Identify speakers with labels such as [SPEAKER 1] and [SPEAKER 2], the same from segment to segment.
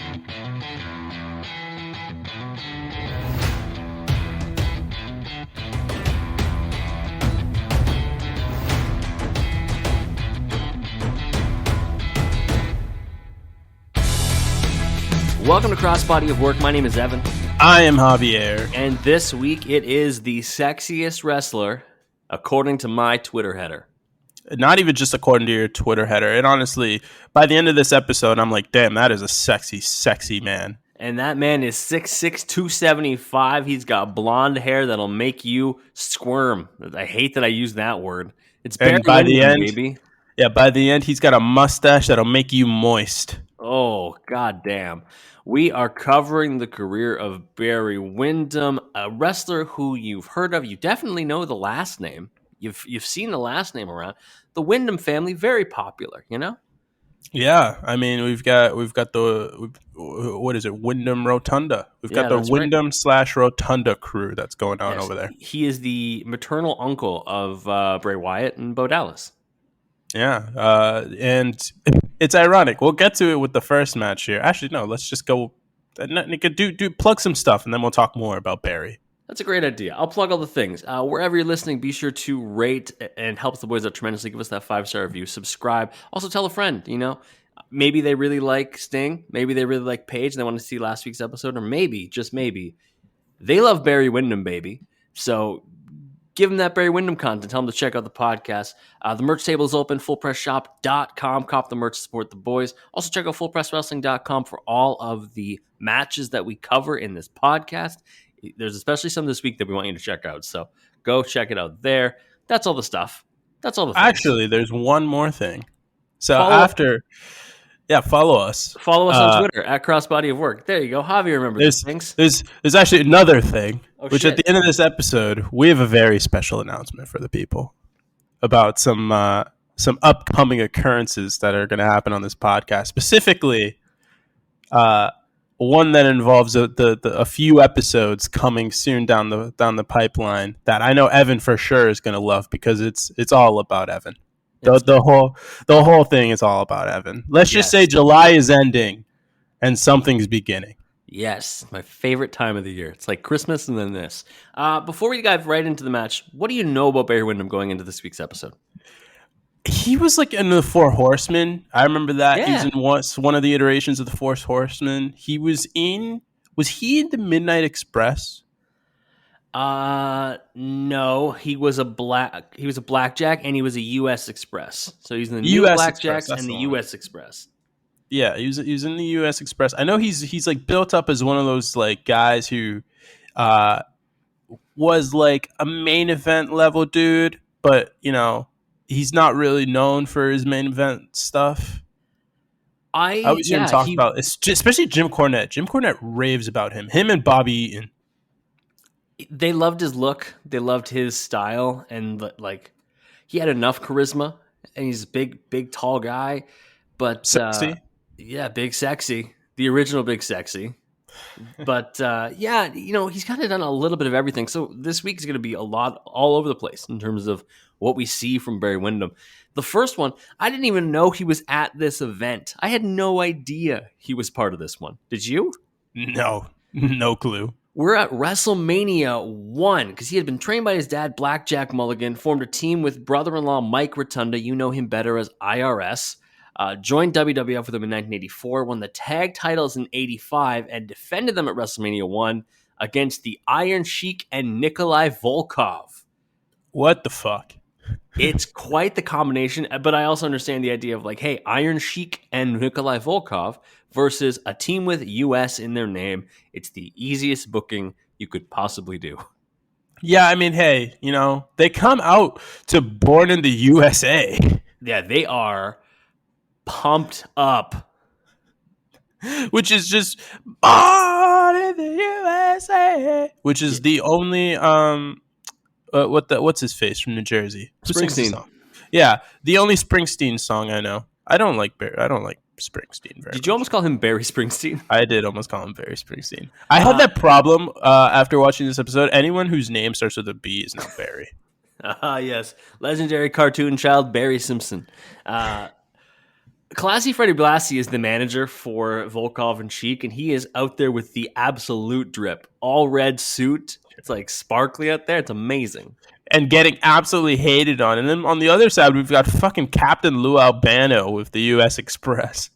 [SPEAKER 1] Welcome to Crossbody of Work. My name is Evan.
[SPEAKER 2] I am Javier.
[SPEAKER 1] And this week it is the sexiest wrestler, according to my Twitter header.
[SPEAKER 2] Not even just according to your Twitter header. And honestly, by the end of this episode, I'm like, damn, that is a sexy, sexy man.
[SPEAKER 1] And that man is 6'6", 275. He's got blonde hair that'll make you squirm. I hate that I use that word. It's Barry Windham, baby.
[SPEAKER 2] Yeah, by the end, he's got a mustache that'll make you moist.
[SPEAKER 1] Oh, goddamn. We are covering the career of Barry Windham, a wrestler who you've heard of. You definitely know the last name. You've seen the last name around. The Windham family, very popular, you know?
[SPEAKER 2] Yeah, I mean, we've got the, what is it, Windham Rotunda. We've got the Windham / Rotunda crew that's going on over there.
[SPEAKER 1] He is the maternal uncle of Bray Wyatt and Bo Dallas.
[SPEAKER 2] Yeah, and it's ironic. We'll get to it with the first match here. Actually, no, let's just go. Do plug some stuff, and then we'll talk more about Barry.
[SPEAKER 1] That's a great idea. I'll plug all the things. Wherever you're listening, be sure to rate and helps the boys out tremendously. Give us that 5-star review. Subscribe. Also, tell a friend. You know, maybe they really like Sting. Maybe they really like Paige, and they want to see last week's episode, or maybe, just maybe, they love Barry Windham, baby. So give them that Barry Windham content. Tell them to check out the podcast. The merch table is open, fullpressshop.com. Cop the merch, support the boys. Also check out fullpresswrestling.com for all of the matches that we cover in this podcast. There's especially some this week that we want you to check out. So go check it out there. That's all the stuff. That's all the things.
[SPEAKER 2] Actually, there's one more thing. So follow us.
[SPEAKER 1] Follow us on Twitter at Crossbody of Work. There you go. Javi, remember these things.
[SPEAKER 2] There's actually another thing,
[SPEAKER 1] shit.
[SPEAKER 2] At the end of this episode, we have a very special announcement for the people about some upcoming occurrences that are going to happen on this podcast. Specifically, one that involves a few episodes coming soon down the pipeline that I know Evan for sure is going to love because it's all about Evan. The whole thing is all about Evan. Let's just say July is ending and something's beginning.
[SPEAKER 1] Yes, my favorite time of the year. It's like Christmas and then this. Before we dive right into the match, what do you know about Barry Windham going into this week's episode?
[SPEAKER 2] He was like in the Four Horsemen. I remember that.
[SPEAKER 1] Yeah.
[SPEAKER 2] He was in one of the iterations of the Four Horsemen. Was he in the Midnight Express?
[SPEAKER 1] No, he was a Blackjack and he was a U.S. Express. So he's in the
[SPEAKER 2] US
[SPEAKER 1] New Blackjacks
[SPEAKER 2] Express,
[SPEAKER 1] and the U.S. Express.
[SPEAKER 2] Yeah, he was in the U.S. Express. I know he's like built up as one of those like guys who was like a main event level dude, but you know, he's not really known for his main event stuff. I always hear him talk about, especially Jim Cornette. Jim Cornette raves about him. Him and Bobby Eaton.
[SPEAKER 1] They loved his look. They loved his style, and like he had enough charisma. And he's a big, tall guy, but
[SPEAKER 2] sexy.
[SPEAKER 1] Big sexy. The original Big Sexy. But you know, he's kind of done a little bit of everything. So this week is going to be a lot all over the place in terms of what we see from Barry Windham. The first one, I didn't even know he was at this event. I had no idea he was part of this one. Did you?
[SPEAKER 2] No clue.
[SPEAKER 1] We're at WrestleMania 1 because he had been trained by his dad, Blackjack Mulligan, formed a team with brother-in-law Mike Rotunda. You know him better as IRS. Joined WWF with him in 1984, won the tag titles in 85, and defended them at WrestleMania 1 against the Iron Sheik and Nikolai Volkov.
[SPEAKER 2] What the fuck?
[SPEAKER 1] It's quite the combination, but I also understand the idea of like, hey, Iron Sheik and Nikolai Volkov versus a team with U.S. in their name. It's the easiest booking you could possibly do.
[SPEAKER 2] Yeah, I mean, hey, you know, they come out to Born in the USA.
[SPEAKER 1] Yeah, they are pumped up.
[SPEAKER 2] Which is just Born in the USA. Which is the only what's his face from New Jersey?
[SPEAKER 1] Springsteen.
[SPEAKER 2] Yeah, the only Springsteen song I know. I don't like Springsteen very much.
[SPEAKER 1] Did you almost call him Barry Springsteen?
[SPEAKER 2] I did almost call him Barry Springsteen. I had that problem after watching this episode. Anyone whose name starts with a B is now Barry.
[SPEAKER 1] Yes. Legendary cartoon child Barry Simpson. Classy Freddie Blassie is the manager for Volkov and Sheik, and he is out there with the absolute drip. All red suit. It's like sparkly out there. It's amazing.
[SPEAKER 2] And getting absolutely hated on. And then on the other side, we've got fucking Captain Lou Albano with the U.S. Express.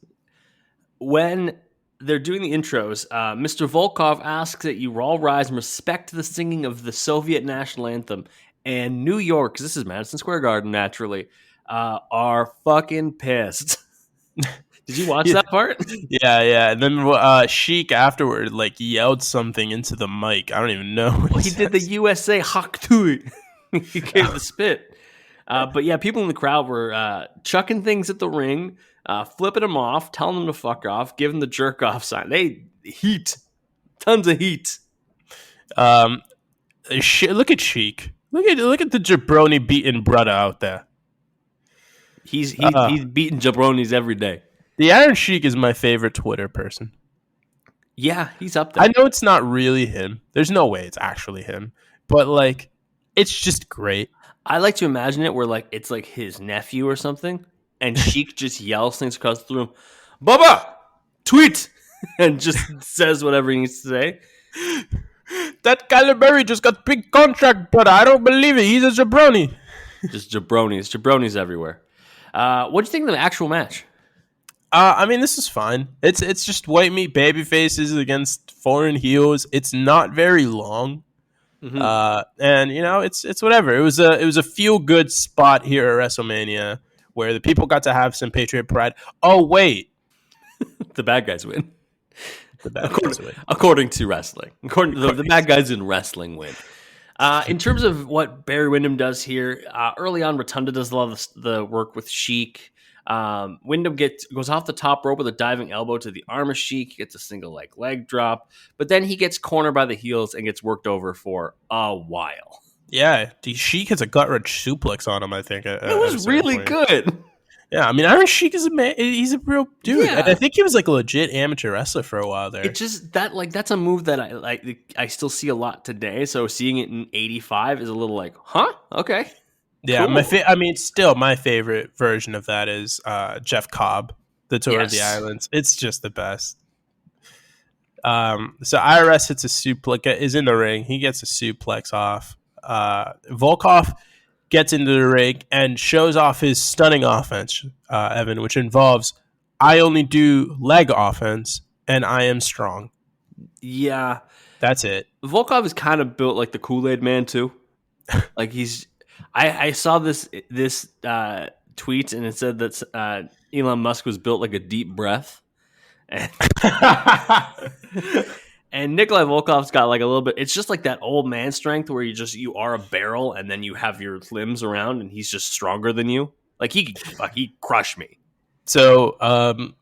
[SPEAKER 1] When they're doing the intros, Mr. Volkov asks that you all rise and respect the singing of the Soviet national anthem. And New York, because this is Madison Square Garden, naturally, are fucking pissed. Did you watch that part?
[SPEAKER 2] Yeah. And then Sheik afterward yelled something into the mic. I don't even know.
[SPEAKER 1] He did the USA hak tui. He gave the spit. But yeah, people in the crowd were chucking things at the ring, flipping them off, telling them to fuck off, giving the jerk off sign. Tons of heat.
[SPEAKER 2] Look at Sheik. Look at the jabroni beating brother out there.
[SPEAKER 1] He's beating jabronis every day.
[SPEAKER 2] The Iron Sheik is my favorite Twitter person.
[SPEAKER 1] Yeah, he's up there.
[SPEAKER 2] I know it's not really him. There's no way it's actually him. But it's just great.
[SPEAKER 1] I like to imagine it where it's his nephew or something, and Sheik just yells things across the room. Bubba, tweet, and just says whatever he needs to say.
[SPEAKER 2] That Kyler Berry just got big contract, brother. I don't believe it. He's a jabroni.
[SPEAKER 1] Just jabronis everywhere. What do you think of the actual match?
[SPEAKER 2] I mean, this is fine. It's just white meat baby faces against foreign heels. It's not very long, and it's whatever. It was a feel good spot here at WrestleMania where the people got to have some Patriot pride. Oh wait,
[SPEAKER 1] the bad guys win.
[SPEAKER 2] According
[SPEAKER 1] to wrestling. According to the bad guys in wrestling win. In terms of what Barry Windham does here, early on, Rotunda does a lot of the work with Sheik. Windham goes off the top rope with a diving elbow to the arm of Sheik. He gets a single leg drop, but then he gets cornered by the heels and gets worked over for a while.
[SPEAKER 2] Yeah, Sheik has a gut wrench suplex on him. I think
[SPEAKER 1] it was really good.
[SPEAKER 2] Yeah, I mean, Iron Sheik is a man. He's a real dude.
[SPEAKER 1] Yeah.
[SPEAKER 2] I think he was a legit amateur wrestler for a while there.
[SPEAKER 1] It just that's a move that I still see a lot today. So seeing it in '85 is a little huh? Okay.
[SPEAKER 2] Yeah,
[SPEAKER 1] cool.
[SPEAKER 2] Still my favorite version of that is Jeff Cobb, the Tour of the Islands. It's just the best. So IRS hits a suplex, is in the ring. He gets a suplex off. Volkov gets into the ring and shows off his stunning offense, Evan, which involves I only do leg offense and I am strong.
[SPEAKER 1] Yeah.
[SPEAKER 2] That's it.
[SPEAKER 1] Volkov is kind of built like the Kool-Aid Man too. I saw this tweet and it said that Elon Musk was built like a deep breath. And Nikolai Volkov's got a little bit. It's just like that old man strength where you are a barrel and then you have your limbs around and he's just stronger than you. He crushed me.
[SPEAKER 2] So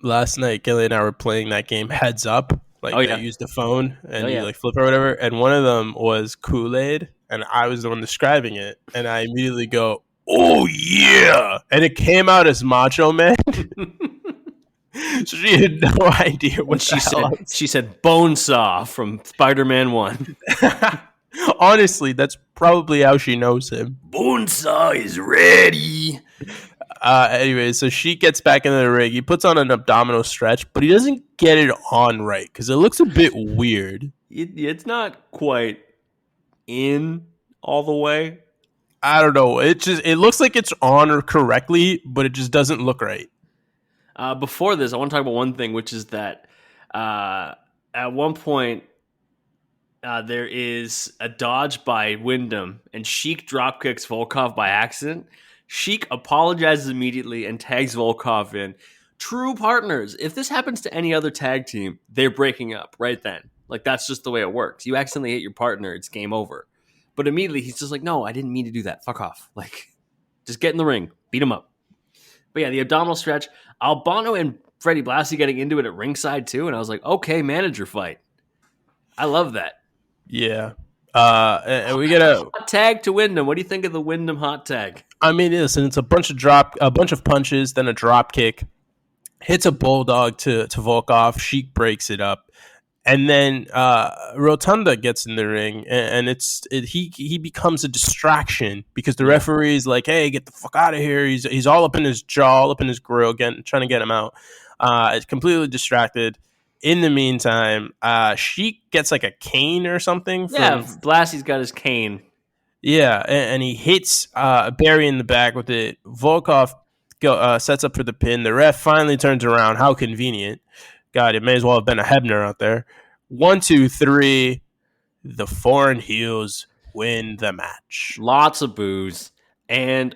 [SPEAKER 2] last night, Kelly and I were playing that game Heads Up. They used the phone and you flip or whatever. And one of them was Kool-Aid, and I was the one describing it. And I immediately go, "Oh yeah!" And it came out as Macho Man. So she had no idea what she said.
[SPEAKER 1] She said Bonesaw from Spider-Man 1.
[SPEAKER 2] Honestly, that's probably how she knows him.
[SPEAKER 1] Bonesaw is ready.
[SPEAKER 2] Anyway, so she gets back into the ring. He puts on an abdominal stretch, but he doesn't get it on right because it looks a bit weird.
[SPEAKER 1] It's not quite in all the way.
[SPEAKER 2] I don't know. It looks like it's on correctly, but it just doesn't look right.
[SPEAKER 1] Before this, I want to talk about one thing, which is that at one point there is a dodge by Windham, and Sheik dropkicks Volkov by accident. Sheik apologizes immediately and tags Volkov in. True partners. If this happens to any other tag team, they're breaking up right then. That's just the way it works. You accidentally hit your partner, it's game over. But immediately he's just no, I didn't mean to do that. Fuck off. Just get in the ring. Beat him up. But yeah, the abdominal stretch. Albano and Freddie Blassie getting into it at ringside too, and I was like, okay, manager fight. I love that.
[SPEAKER 2] Yeah. And we get a
[SPEAKER 1] hot tag to Windham. What do you think of the Windham hot tag?
[SPEAKER 2] I mean, listen, it's a bunch of punches, then a drop kick, hits a bulldog to Volkov. Sheik breaks it up, And then Rotunda gets in the ring, and he becomes a distraction because the referee is like, "Hey, get the fuck out of here!" He's all up in his jaw, all up in his grill, trying to get him out. It's completely distracted. In the meantime, Sheik gets like a cane or something.
[SPEAKER 1] Blassie's got his cane.
[SPEAKER 2] Yeah, and he hits Barry in the back with it. Volkov sets up for the pin. The ref finally turns around. How convenient. God, it may as well have been a Hebner out there. 1, 2, 3. The foreign heels win the match.
[SPEAKER 1] Lots of boos. And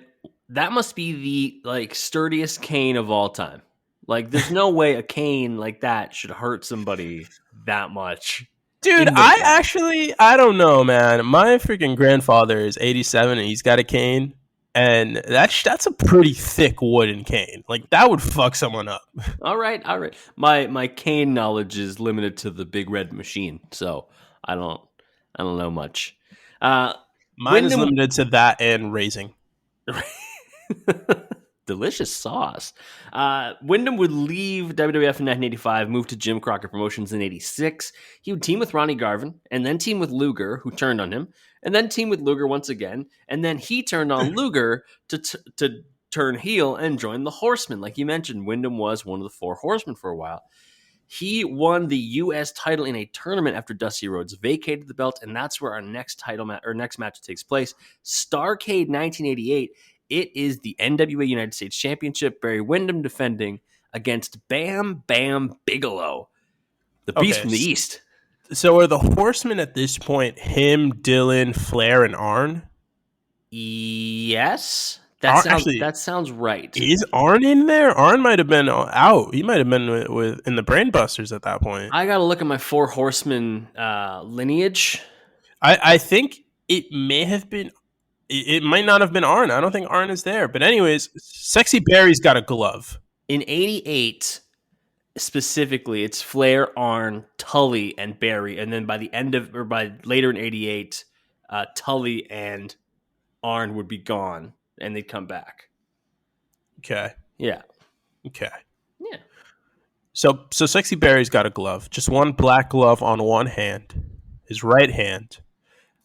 [SPEAKER 1] that must be the sturdiest cane of all time. Like, there's no way a cane like that should hurt somebody that much.
[SPEAKER 2] Dude, I don't know, man. My freaking grandfather is 87 and he's got a cane. And that's a pretty thick wooden cane. Like, that would fuck someone up.
[SPEAKER 1] All right. My cane knowledge is limited to the Big Red Machine, so I don't know much.
[SPEAKER 2] Mine is limited to that and raising.
[SPEAKER 1] Delicious sauce. Windham would leave WWF in 1985, move to Jim Crockett Promotions in 86. He would team with Ronnie Garvin, and then team with Luger, who turned on him, and then team with Luger once again, and then he turned on Luger to turn heel and join the Horsemen. Like you mentioned, Windham was one of the Four Horsemen for a while. He won the U.S. title in a tournament after Dusty Rhodes vacated the belt, and that's where our next next match takes place. Starrcade 1988. It is the NWA United States Championship. Barry Windham defending against Bam Bigelow, the Beast from the East.
[SPEAKER 2] So are the Horsemen at this point him, Dylan, Flair, and Arn?
[SPEAKER 1] Yes. That sounds right.
[SPEAKER 2] Is Arn in there? Arn might have been out. He might have been in the Brainbusters at that point.
[SPEAKER 1] I got to look at my Four Horsemen lineage.
[SPEAKER 2] I think it may have been. It might not have been Arn. I don't think Arn is there. But anyways, Sexy Barry's got a glove.
[SPEAKER 1] In 88, specifically, it's Flair, Arn, Tully, and Barry. And then by later in 88, Tully and Arn would be gone, and they'd come back.
[SPEAKER 2] Okay.
[SPEAKER 1] Yeah.
[SPEAKER 2] Okay.
[SPEAKER 1] Yeah.
[SPEAKER 2] So Sexy Barry's got a glove. Just one black glove on one hand. His right hand.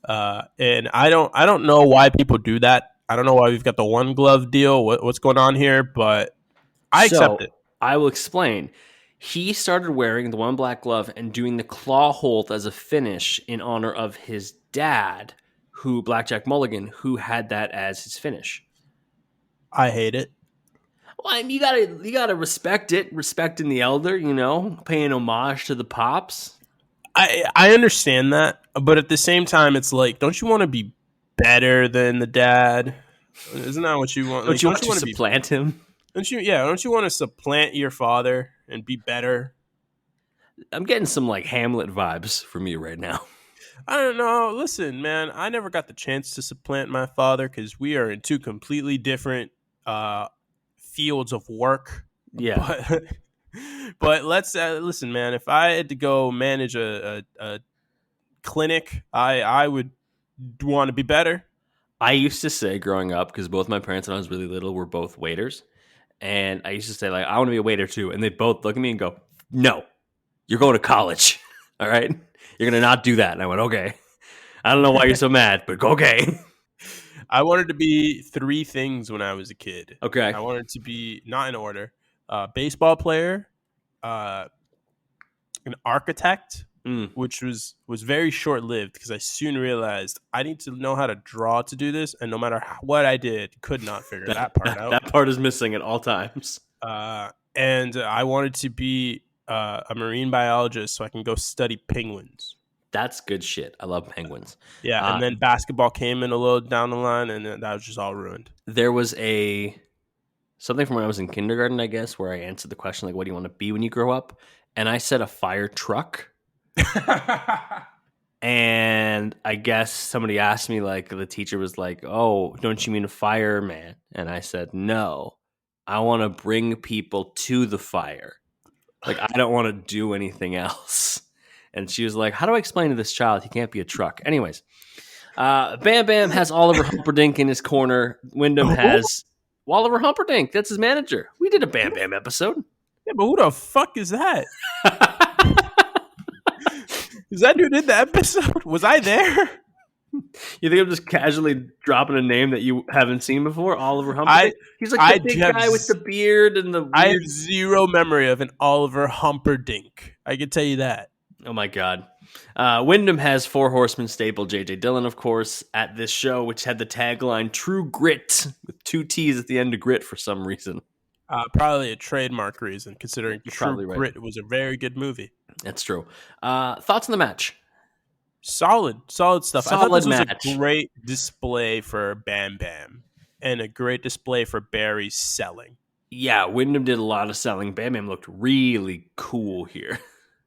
[SPEAKER 2] And I don't know why people do that. I don't know why we've got the one glove deal. What's going on here? But I accept it.
[SPEAKER 1] I will explain. He started wearing the one black glove and doing the claw hold as a finish in honor of his dad, Blackjack Mulligan, who had that as his finish.
[SPEAKER 2] I hate it.
[SPEAKER 1] Well, I mean, you gotta respect it, respecting the elder, paying homage to the pops.
[SPEAKER 2] I understand that, but at the same time, it's like, don't you want to be better than the dad? Isn't that what you want?
[SPEAKER 1] Don't you want to supplant him?
[SPEAKER 2] Don't you? Yeah, don't you want to supplant your father and be better?
[SPEAKER 1] I'm getting some Hamlet vibes from you right now.
[SPEAKER 2] I don't know. Listen, man, I never got the chance to supplant my father because we are in two completely different fields of work.
[SPEAKER 1] Yeah.
[SPEAKER 2] But let's listen, man. If I had to go manage a clinic, I would want to be better.
[SPEAKER 1] I used to say growing up, because both my parents when I was really little were both waiters, and I used to say I want to be a waiter too, and they both look at me and go, "No, you're going to college. All right, you're gonna not do that." And I went, "Okay." I don't know why you're so mad, but okay.
[SPEAKER 2] I wanted to be 3 things when I was a kid.
[SPEAKER 1] Okay,
[SPEAKER 2] I wanted to be, not in order. Baseball player, an architect, which was very short lived because I soon realized I need to know how to draw to do this, and no matter what I did, could not figure that part out.
[SPEAKER 1] That part is missing at all times.
[SPEAKER 2] And I wanted to be a marine biologist so I can go study penguins.
[SPEAKER 1] That's good shit. I love penguins.
[SPEAKER 2] Yeah, and then basketball came in a little down the line, and that was just all ruined.
[SPEAKER 1] There was something from when I was in kindergarten, I guess, where I answered the question, what do you want to be when you grow up? And I said a fire truck. And I guess somebody asked me, the teacher was like, "Oh, don't you mean a fireman?" And I said, "No, I want to bring people to the fire. I don't want to do anything else." And she was like, "How do I explain to this child he can't be a truck?" Anyways, Bam Bam has Oliver Humperdinck in his corner. Windham has Oliver Humperdinck. That's his manager. We did a Bam Bam episode.
[SPEAKER 2] Yeah, but who the fuck is that? Is that dude in the episode? Was I there?
[SPEAKER 1] You think I'm just casually dropping a name that you haven't seen before? Oliver
[SPEAKER 2] I
[SPEAKER 1] Humperdinck? He's like
[SPEAKER 2] I
[SPEAKER 1] the big
[SPEAKER 2] have
[SPEAKER 1] guy with the beard and the
[SPEAKER 2] I
[SPEAKER 1] weird.
[SPEAKER 2] have zero memory of an Oliver Humperdinck. I can tell you that.
[SPEAKER 1] Oh my god. Windham has Four Horsemen staple J.J. Dillon, of course, at this show, which had the tagline "True Grit" with 2 T's at the end of grit for some reason.
[SPEAKER 2] Probably a trademark reason, considering
[SPEAKER 1] You're
[SPEAKER 2] True
[SPEAKER 1] probably right.
[SPEAKER 2] Grit was a very good movie.
[SPEAKER 1] That's true. Thoughts on the match?
[SPEAKER 2] Solid stuff. I thought
[SPEAKER 1] Solid
[SPEAKER 2] this was
[SPEAKER 1] match.
[SPEAKER 2] a great display for Bam Bam and a great display for Barry's selling.
[SPEAKER 1] Yeah, Windham did a lot of selling. Bam Bam looked really cool here.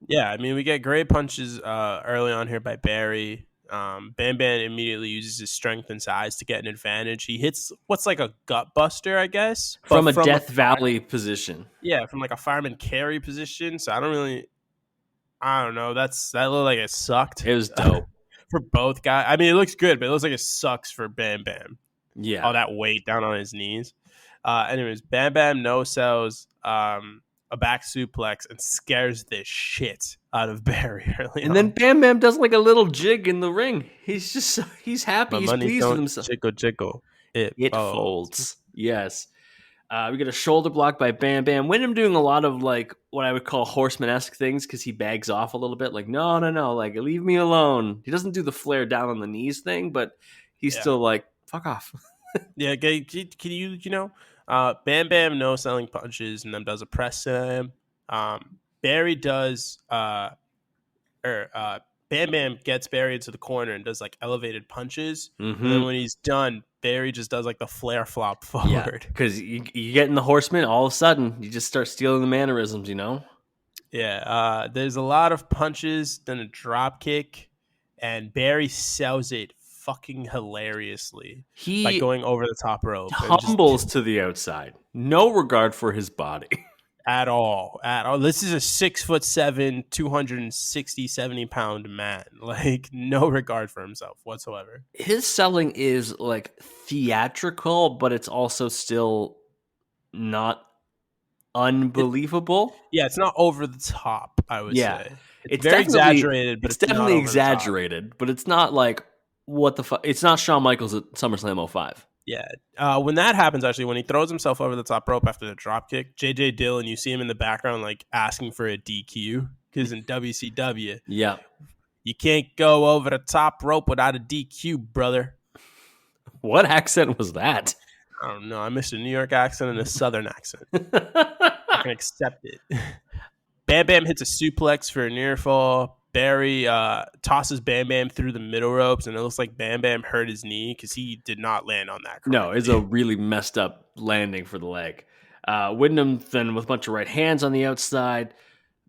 [SPEAKER 2] Yeah, I mean, we get great punches early on here by Barry. Bam Bam immediately uses his strength and size to get an advantage. He hits what's like a gut buster, I guess,
[SPEAKER 1] From a Death Valley position.
[SPEAKER 2] Yeah, from like a fireman carry position. So I don't know. That looked like it sucked.
[SPEAKER 1] It was dope
[SPEAKER 2] for both guys. I mean, it looks good, but it looks like it sucks for Bam Bam.
[SPEAKER 1] Yeah,
[SPEAKER 2] all that weight down on his knees. Anyways, Bam Bam no sells a back suplex and scares the shit out of Barry early
[SPEAKER 1] and then Bam Bam does like a little jig in the ring. He's happy.
[SPEAKER 2] My
[SPEAKER 1] He's
[SPEAKER 2] money
[SPEAKER 1] pleased
[SPEAKER 2] don't
[SPEAKER 1] with himself.
[SPEAKER 2] jiggle. It
[SPEAKER 1] folds. Yes. We get a shoulder block by Bam Bam. Windham doing a lot of like what I would call horseman-esque things because he bags off a little bit. Like, no, like leave me alone. He doesn't do the flare down on the knees thing, but he's still like, fuck off.
[SPEAKER 2] Yeah, can you Bam Bam no selling punches and then does a press slam. Barry does Bam Bam gets Barry into the corner and does like elevated punches.
[SPEAKER 1] Mm-hmm.
[SPEAKER 2] And then when he's done, Barry just does like the flare flop forward.
[SPEAKER 1] Because you get in the horseman, all of a sudden you just start stealing the mannerisms, you know?
[SPEAKER 2] Yeah, there's a lot of punches, then a drop kick, and Barry sells it fucking hilariously by going over the top rope.
[SPEAKER 1] Humbles to the outside. No regard for his body.
[SPEAKER 2] At all. This is a 6'7", 260, 70-pound man. Like, no regard for himself whatsoever.
[SPEAKER 1] His selling is like theatrical, but it's also still not unbelievable.
[SPEAKER 2] It's not over the top, I would say.
[SPEAKER 1] It's
[SPEAKER 2] very exaggerated, but
[SPEAKER 1] it's definitely exaggerated, but it's not like what the fuck. It's not Shawn Michaels at SummerSlam 05.
[SPEAKER 2] Yeah. When that happens, actually, when he throws himself over the top rope after the drop kick, J.J. Dillon, you see him in the background, like, asking for a DQ. Because in WCW, you can't go over the top rope without a DQ, brother.
[SPEAKER 1] What accent was that?
[SPEAKER 2] I don't know. I missed a New York accent and a Southern accent. I can accept it. Bam Bam hits a suplex for a near fall. Barry tosses Bam Bam through the middle ropes, and it looks like Bam Bam hurt his knee because he did not land on that correctly.
[SPEAKER 1] No, it's a really messed up landing for the leg. Windham then with a bunch of right hands on the outside.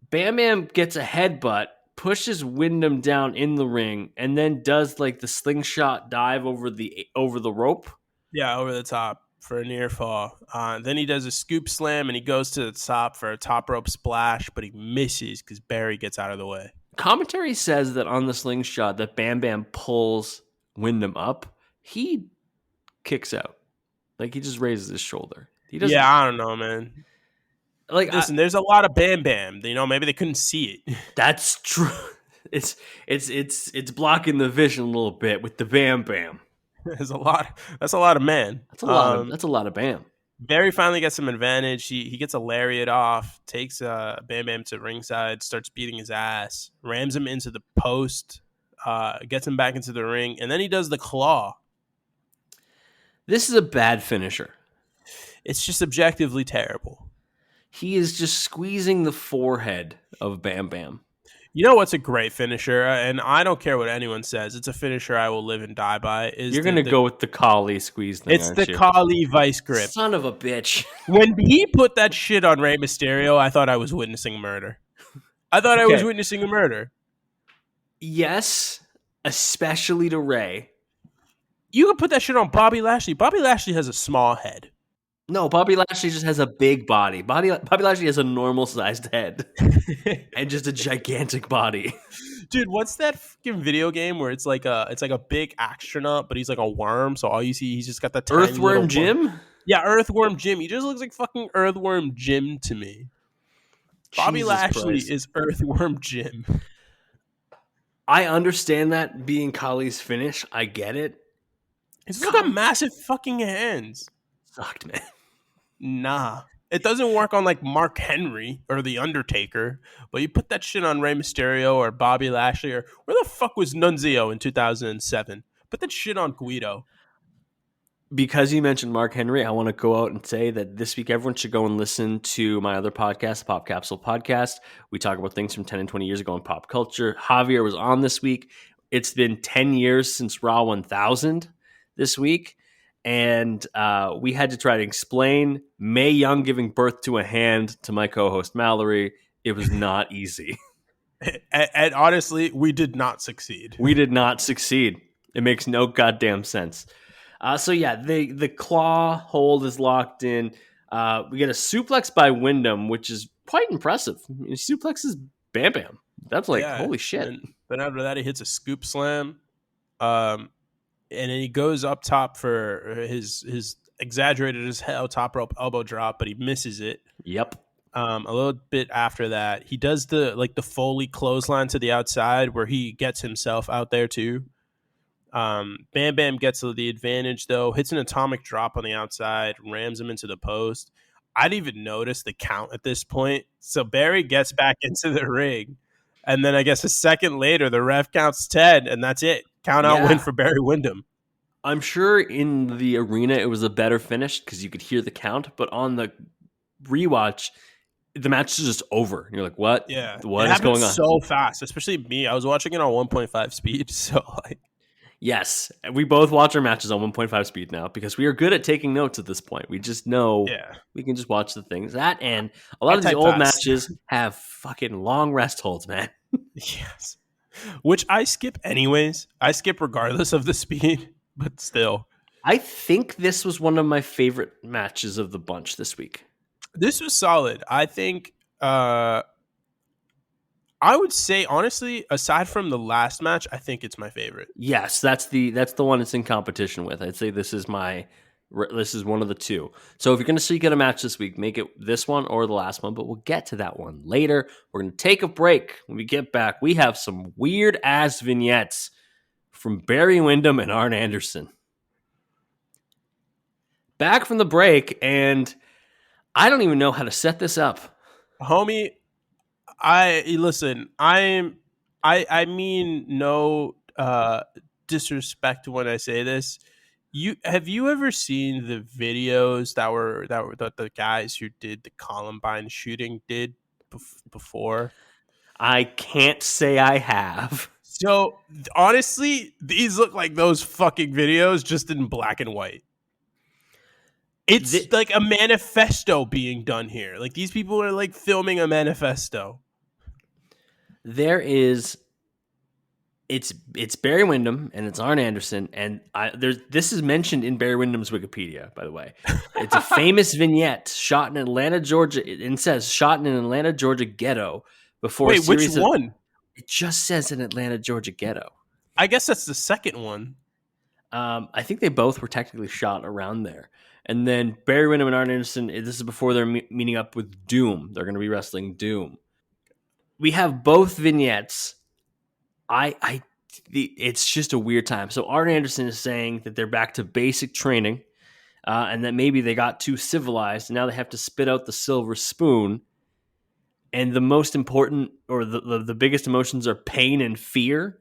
[SPEAKER 1] Bam Bam gets a headbutt, pushes Windham down in the ring, and then does like the slingshot dive over the rope.
[SPEAKER 2] Yeah, over the top for a near fall. Then he does a scoop slam, and he goes to the top for a top rope splash, but he misses because Barry gets out of the way.
[SPEAKER 1] Commentary says that on the slingshot that Bam Bam pulls Windham up, he kicks out. Like he just raises his shoulder. He doesn't.
[SPEAKER 2] Yeah, I don't know, man.
[SPEAKER 1] Like,
[SPEAKER 2] listen, there's a lot of Bam Bam. Maybe they couldn't see it.
[SPEAKER 1] That's true. It's blocking the vision a little bit with the Bam Bam.
[SPEAKER 2] That's a lot of man.
[SPEAKER 1] That's a lot of Bam.
[SPEAKER 2] Barry finally gets some advantage. He gets a lariat off, takes Bam Bam to ringside, starts beating his ass, rams him into the post, gets him back into the ring, and then he does the claw.
[SPEAKER 1] This is a bad finisher.
[SPEAKER 2] It's just objectively terrible.
[SPEAKER 1] He is just squeezing the forehead of Bam Bam.
[SPEAKER 2] You know what's a great finisher? And I don't care what anyone says. It's a finisher I will live and die by.
[SPEAKER 1] You're going to go with the Kali squeeze thing,
[SPEAKER 2] It's the Kali vice grip.
[SPEAKER 1] Son of a bitch.
[SPEAKER 2] When he put that shit on Rey Mysterio, I thought I was witnessing murder. I was witnessing a murder.
[SPEAKER 1] Yes, especially to Rey.
[SPEAKER 2] You could put that shit on Bobby Lashley. Bobby Lashley has a small head.
[SPEAKER 1] No, Bobby Lashley just has a big body. Bobby Lashley has a normal-sized head and just a gigantic body.
[SPEAKER 2] Dude, what's that fucking video game where it's like a big astronaut, but he's like a worm, so all you see, he's just got the tiny
[SPEAKER 1] Earthworm Jim?
[SPEAKER 2] Yeah, Earthworm Jim. He just looks like fucking Earthworm Jim to me. Bobby Lashley is Earthworm Jim.
[SPEAKER 1] I understand that being Kali's finish. I get it.
[SPEAKER 2] He's also got
[SPEAKER 1] Kali
[SPEAKER 2] massive fucking hands.
[SPEAKER 1] sucked, man.
[SPEAKER 2] Nah. It doesn't work on like Mark Henry or The Undertaker, but you put that shit on Rey Mysterio or Bobby Lashley or where the fuck was Nunzio in 2007? Put that shit on Guido.
[SPEAKER 1] Because you mentioned Mark Henry, I want to go out and say that this week everyone should go and listen to my other podcast, the Pop Capsule Podcast. We talk about things from 10 and 20 years ago in pop culture. Javier was on this week. It's been 10 years since Raw 1000 this week. And we had to try to explain Mae Young giving birth to a hand to my co-host Mallory. It was not easy.
[SPEAKER 2] And honestly, we did not succeed.
[SPEAKER 1] We did not succeed. It makes no goddamn sense. So yeah, the claw hold is locked in. We get a suplex by Windham, which is quite impressive. He suplexes Bam Bam. That's like, holy shit.
[SPEAKER 2] Then after that, he hits a scoop slam. And then he goes up top for his exaggerated as hell top rope elbow drop, but he misses it.
[SPEAKER 1] Yep.
[SPEAKER 2] A little bit after that, he does the Foley clothesline to the outside where he gets himself out there too. Bam Bam gets the advantage though, hits an atomic drop on the outside, rams him into the post. I didn't even notice the count at this point. So Barry gets back into the ring. And then I guess a second later, the ref counts 10, and that's it. Count out win for Barry Windham.
[SPEAKER 1] I'm sure in the arena it was a better finish because you could hear the count, but on the rewatch, the match is just over. You're like, what?
[SPEAKER 2] Yeah.
[SPEAKER 1] What is going on?
[SPEAKER 2] So fast, especially me. I was watching it on 1.5 speed, so like.
[SPEAKER 1] Yes, we both watch our matches on 1.5 speed now because we are good at taking notes at this point. We just know we can just watch the things. That and a lot of these old matches have fucking long rest holds, man.
[SPEAKER 2] Yes. Which I skip anyways. I skip regardless of the speed, but still.
[SPEAKER 1] I think this was one of my favorite matches of the bunch this week.
[SPEAKER 2] This was solid. I think I would say, honestly, aside from the last match, I think it's my favorite.
[SPEAKER 1] Yes, that's the one it's in competition with. I'd say this is one of the two. So if you're going to seek out a match this week, make it this one or the last one, but we'll get to that one later. We're going to take a break. When we get back, we have some weird-ass vignettes from Barry Windham and Arn Anderson. Back from the break, and I don't even know how to set this up.
[SPEAKER 2] Homie, I mean no disrespect when I say this. Have you ever seen the videos that the guys who did the Columbine shooting did before?
[SPEAKER 1] I can't say I have.
[SPEAKER 2] So honestly, these look like those fucking videos just in black and white. It's like a manifesto being done here. Like these people are like filming a manifesto.
[SPEAKER 1] It's Barry Windham and it's Arn Anderson, and this is mentioned in Barry Windham's Wikipedia, by the way. It's a famous vignette shot in Atlanta, Georgia. It says shot in an Atlanta, Georgia ghetto before.
[SPEAKER 2] Wait, which one?
[SPEAKER 1] It just says an Atlanta, Georgia ghetto.
[SPEAKER 2] I guess that's the second one.
[SPEAKER 1] I think they both were technically shot around there. And then Barry Windham and Arn Anderson, this is before they're meeting up with Doom. They're going to be wrestling Doom. We have both vignettes. It's just a weird time. So Arn Anderson is saying that they're back to basic training, and that maybe they got too civilized, and now they have to spit out the silver spoon. And the most important, or the biggest emotions are pain and fear.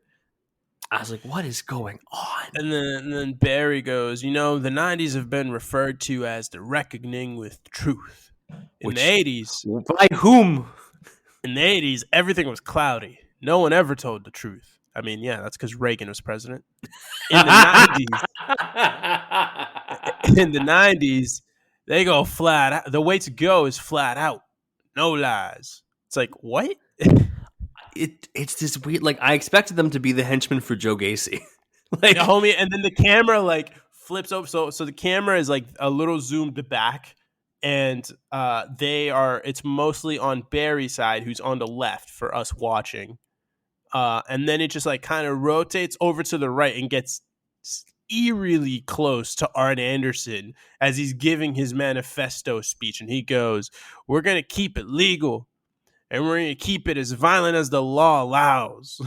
[SPEAKER 1] I was like, what is going on?
[SPEAKER 2] And then Barry goes, the 90s have been referred to as the reckoning with truth. In the 80s.
[SPEAKER 1] By whom?
[SPEAKER 2] In the 80s, everything was cloudy. No one ever told the truth. I mean, yeah, that's because Reagan was president. In the 90s, they go flat out. The way to go is flat out. No lies. It's like, what?
[SPEAKER 1] It's this weird, like, I expected them to be the henchmen for Joe Gacy.
[SPEAKER 2] Like, homie, and then the camera, like, flips over. So the camera is, like, a little zoomed back, and it's mostly on Barry's side, who's on the left for us watching. And then it just, like, kind of rotates over to the right and gets eerily close to Arn Anderson as he's giving his manifesto speech. And he goes, "We're going to keep it legal. And we're going to keep it as violent as the law allows."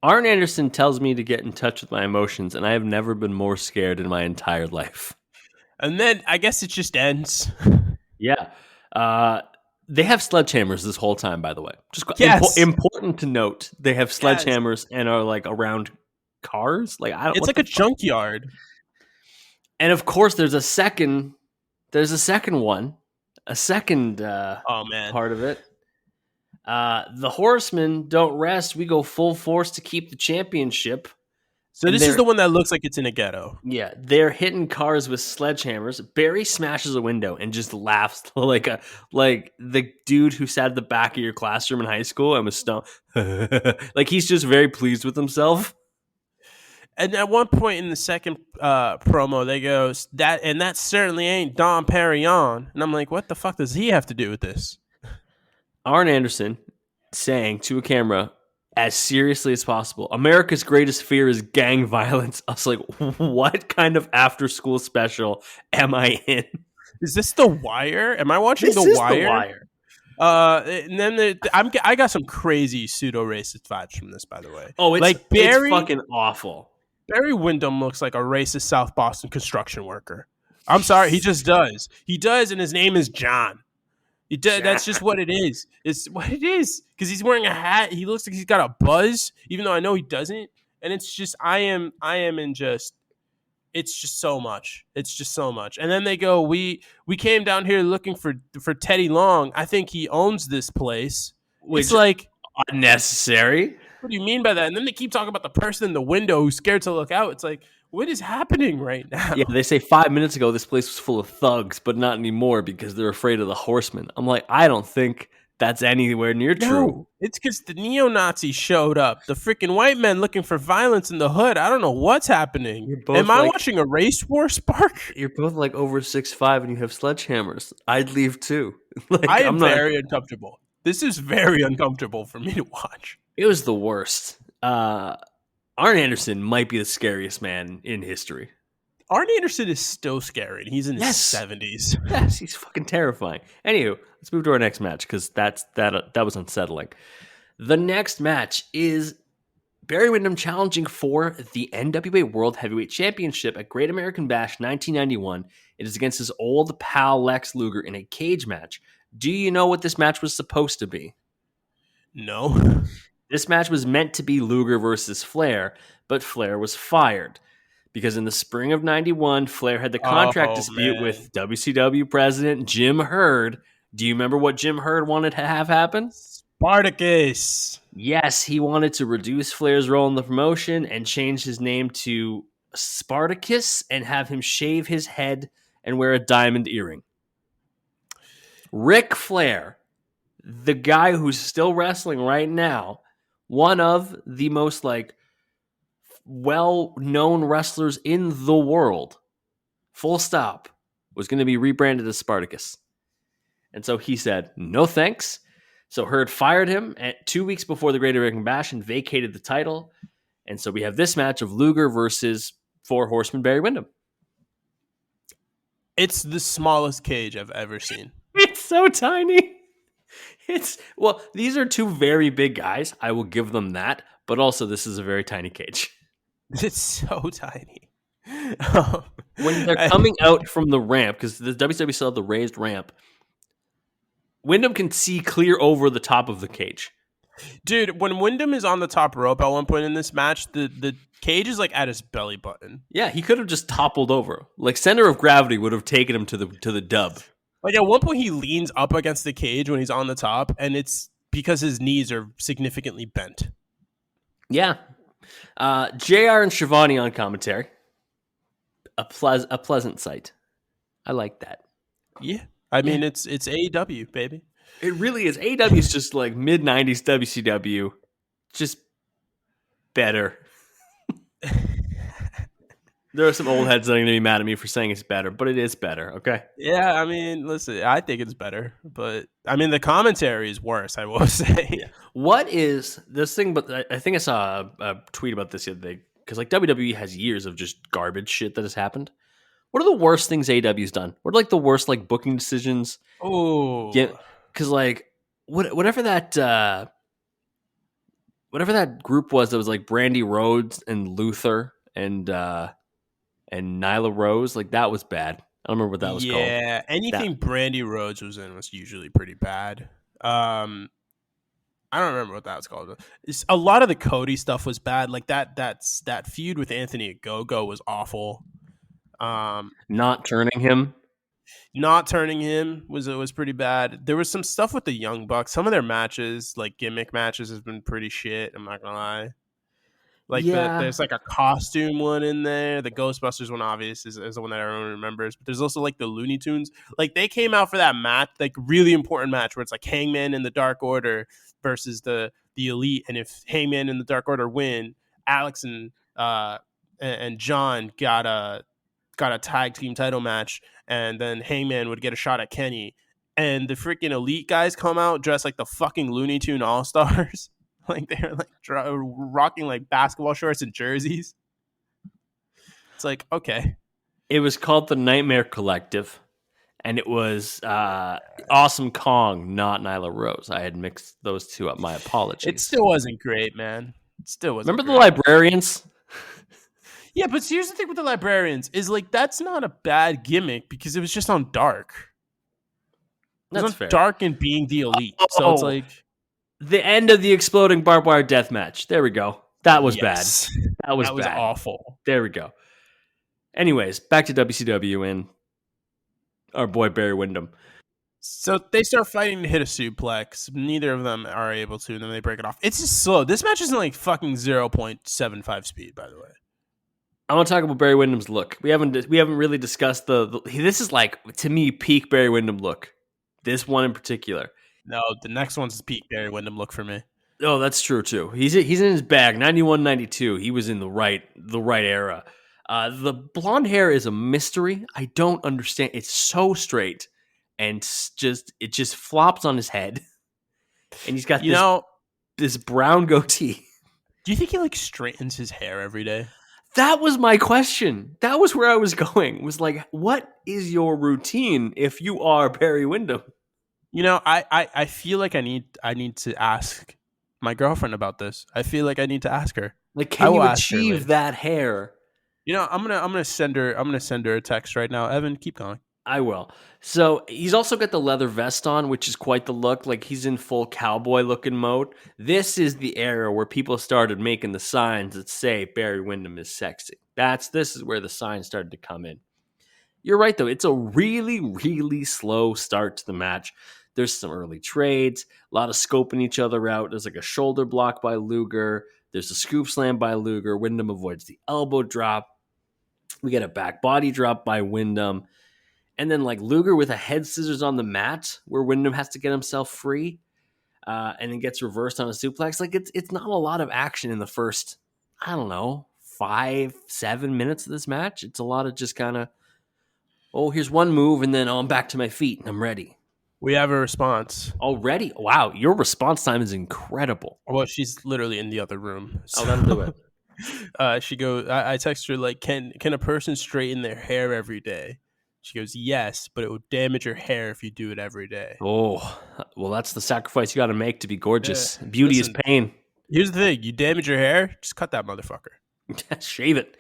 [SPEAKER 1] Arn Anderson tells me to get in touch with my emotions, and I have never been more scared in my entire life.
[SPEAKER 2] And then I guess it just ends.
[SPEAKER 1] Yeah. Uh, they have sledgehammers this whole time, by the way. Just
[SPEAKER 2] Yes.
[SPEAKER 1] important to note, they have
[SPEAKER 2] Yes.
[SPEAKER 1] sledgehammers and are like around cars. Like I don't.
[SPEAKER 2] It's
[SPEAKER 1] What
[SPEAKER 2] like
[SPEAKER 1] the
[SPEAKER 2] a
[SPEAKER 1] fuck?
[SPEAKER 2] junkyard.
[SPEAKER 1] And of course, there's a second. There's a second one. A second
[SPEAKER 2] Oh man.
[SPEAKER 1] part of it. The Horsemen don't rest. We go full force to keep the championship.
[SPEAKER 2] So
[SPEAKER 1] And
[SPEAKER 2] this is the one that looks like it's in a ghetto.
[SPEAKER 1] yeah, they're hitting cars with sledgehammers. Barry smashes a window and just laughs like the dude who sat at the back of your classroom in high school and was stoned. Like he's just very pleased with himself.
[SPEAKER 2] And at one point in the second promo, they go that certainly ain't Dom Perignon. And I'm like, what the fuck does he have to do with this?
[SPEAKER 1] Arn Anderson saying to a camera as seriously as possible, America's greatest fear is gang violence. I was like, what kind of after school special am I in?
[SPEAKER 2] Is this The Wire? Am I watching
[SPEAKER 1] This
[SPEAKER 2] The
[SPEAKER 1] is
[SPEAKER 2] Wire?
[SPEAKER 1] The Wire.
[SPEAKER 2] And then I got some crazy pseudo racist vibes from this, by the way.
[SPEAKER 1] Oh, it's
[SPEAKER 2] like
[SPEAKER 1] it's fucking awful.
[SPEAKER 2] Barry Windham looks like a racist South Boston construction worker. I'm sorry, he just does. He does, and his name is John. He does. That's just what it is. It's what it is. Because he's wearing a hat. He looks like he's got a buzz, even though I know he doesn't. And it's just I am in just. It's just so much. It's just so much. And then they go, we came down here looking for Teddy Long. I think he owns this place.
[SPEAKER 1] Which
[SPEAKER 2] It's like
[SPEAKER 1] unnecessary.
[SPEAKER 2] what do you mean by that? And then they keep talking about the person in the window who's scared to look out. It's like, what is happening right now?
[SPEAKER 1] Yeah, they say 5 minutes ago this place was full of thugs, but not anymore because they're afraid of the Horsemen. I'm like, I don't think that's anywhere near true.
[SPEAKER 2] No, it's because the neo-Nazis showed up. The freaking white men looking for violence in the hood. I don't know what's happening.
[SPEAKER 1] You're both
[SPEAKER 2] Am I
[SPEAKER 1] like-
[SPEAKER 2] watching a race war spark?
[SPEAKER 1] You're both like over 6'5" and you have sledgehammers. I'd leave too. Like,
[SPEAKER 2] I am
[SPEAKER 1] I'm not-
[SPEAKER 2] very uncomfortable. This is very uncomfortable for me to watch.
[SPEAKER 1] It was the worst. Arn Anderson might be the scariest man in history.
[SPEAKER 2] Arn Anderson is still scary. And he's in his 70s.
[SPEAKER 1] Yes, he's fucking terrifying. Anywho, let's move to our next match because that was unsettling. The next match is Barry Windham challenging for the NWA World Heavyweight Championship at Great American Bash 1991. It is against his old pal Lex Luger in a cage match. Do you know what this match was supposed to be?
[SPEAKER 2] No.
[SPEAKER 1] This match was meant to be Luger versus Flair, but Flair was fired. Because in the spring of 91, Flair had the contract dispute with WCW president Jim Herd. Do you remember what Jim Herd wanted to have happen?
[SPEAKER 2] Spartacus.
[SPEAKER 1] Yes, he wanted to reduce Flair's role in the promotion and change his name to Spartacus and have him shave his head and wear a diamond earring. Ric Flair, the guy who's still wrestling right now, one of the most well-known wrestlers in the world, full stop, was going to be rebranded as Spartacus. And so he said, no thanks. So Herd fired him 2 weeks before the Great American Bash and vacated the title. And so we have this match of Luger versus Four Horsemen Barry Windham.
[SPEAKER 2] It's the smallest cage I've ever seen.
[SPEAKER 1] It's so tiny. These are two very big guys. I will give them that. But also, this is a very tiny cage.
[SPEAKER 2] It's so tiny.
[SPEAKER 1] When they're coming out from the ramp, because the WCW still have the raised ramp, Windham can see clear over the top of the cage.
[SPEAKER 2] Dude, when Windham is on the top rope at one point in this match, the cage is like at his belly button.
[SPEAKER 1] Yeah, he could have just toppled over. Like center of gravity would have taken him to the dub.
[SPEAKER 2] Like at one point he leans up against the cage when he's on the top, and it's because his knees are significantly bent.
[SPEAKER 1] Yeah. JR and Shivani on commentary. A pleasant sight. I like that.
[SPEAKER 2] Yeah. I mean, it's AEW, baby.
[SPEAKER 1] It really is. AEW is just like mid-90s WCW. Just better. There are some old heads that are going to be mad at me for saying it's better, but it is better, okay?
[SPEAKER 2] Yeah, I mean, listen, I think it's better, but I mean, the commentary is worse, I will say.
[SPEAKER 1] Yeah. What is this thing? But I think I saw a tweet about this the other day because like WWE has years of just garbage shit that has happened. What are the worst things AEW's done? What are like the worst like booking decisions?
[SPEAKER 2] Oh,
[SPEAKER 1] Yeah, because like whatever that whatever that group was. That was like Brandy Rhodes and Luther and Nyla Rose. Like that was bad. I don't remember what that was called.
[SPEAKER 2] Yeah,
[SPEAKER 1] That
[SPEAKER 2] anything Brandy Rhodes was in was usually pretty bad. I don't remember what that was called. A lot of the Cody stuff was bad. Like that feud with Anthony Ogogo was awful.
[SPEAKER 1] not turning him.
[SPEAKER 2] Not turning him was pretty bad. There was some stuff with the Young Bucks. Some of their matches, like gimmick matches, has been pretty shit. I'm not gonna lie. Like
[SPEAKER 1] Yeah,
[SPEAKER 2] there's like a costume one in there. The Ghostbusters one, obvious, is the one that everyone remembers. But there's also like the Looney Tunes. Like they came out for that match, like really important match where it's like Hangman and the Dark Order versus the Elite. And if Hangman and the Dark Order win, Alex and John got a tag team title match, and then Hangman would get a shot at Kenny. And the freaking Elite guys come out dressed like the fucking Looney Tune All Stars. Like they're like rocking like basketball shorts and jerseys. It's like, okay.
[SPEAKER 1] it was called the Nightmare Collective, and it was Awesome Kong, not Nyla Rose. I had mixed those two up. My apologies.
[SPEAKER 2] It still wasn't great, man. It still wasn't
[SPEAKER 1] Remember
[SPEAKER 2] great.
[SPEAKER 1] the Librarians?
[SPEAKER 2] Yeah, but here's the thing with the Librarians is like that's not a bad gimmick because it was just on Dark. It was
[SPEAKER 1] That's
[SPEAKER 2] on
[SPEAKER 1] fair.
[SPEAKER 2] Dark and being the Elite. So it's like
[SPEAKER 1] the end of the exploding barbed wire death match. There we go. That was
[SPEAKER 2] yes.
[SPEAKER 1] bad. That was bad.
[SPEAKER 2] Awful.
[SPEAKER 1] There we go. Anyways, back to WCW and our boy Barry Windham.
[SPEAKER 2] So they start fighting to hit a suplex. Neither of them are able to, and then they break it off. It's just slow. This match isn't like fucking 0.75 speed, by the way.
[SPEAKER 1] I want to talk about Barry Windham's look. We haven't really discussed the this is like, to me, peak Barry Windham look. This one in particular.
[SPEAKER 2] No, the next one's peak Barry Windham look for me.
[SPEAKER 1] Oh, that's true too. He's in his bag. 91, 92. He was in the right era. The blonde hair is a mystery. I don't understand. It's so straight and it just flops on his head. And he's got this brown goatee.
[SPEAKER 2] Do you think he like straightens his hair every day?
[SPEAKER 1] That was my question. That was where I was going. Was like, what is your routine if you are Barry Windham?
[SPEAKER 2] You know, I feel like I need to ask my girlfriend about this. I feel like I need to ask her.
[SPEAKER 1] Like, can you achieve that hair?
[SPEAKER 2] You know, I'm gonna send her a text right now. Evan, keep going.
[SPEAKER 1] I will. So he's also got the leather vest on, which is quite the look. Like he's in full cowboy looking mode. This is the era where people started making the signs that say Barry Windham is sexy. This is where the signs started to come in. You're right, though. It's a really, really slow start to the match. There's some early trades, a lot of scoping each other out. There's like a shoulder block by Luger. There's a scoop slam by Luger. Windham avoids the elbow drop. We get a back body drop by Windham. And then like Luger with a head scissors on the mat where Windham has to get himself free and then gets reversed on a suplex. Like it's not a lot of action in the first, I don't know, 5-7 minutes of this match. It's a lot of just kind of, oh, here's one move and then I'm back to my feet and I'm ready.
[SPEAKER 2] We have a response.
[SPEAKER 1] Already? Wow, your response time is incredible.
[SPEAKER 2] Well, she's literally in the other room.
[SPEAKER 1] So. Oh, that'll do it.
[SPEAKER 2] She goes, I text her like, can a person straighten their hair every day? She goes, yes, but it would damage your hair if you do it every day.
[SPEAKER 1] Oh, well, that's the sacrifice you got to make to be gorgeous. Beauty is pain.
[SPEAKER 2] Here's the thing. You damage your hair, just cut that motherfucker.
[SPEAKER 1] Shave it.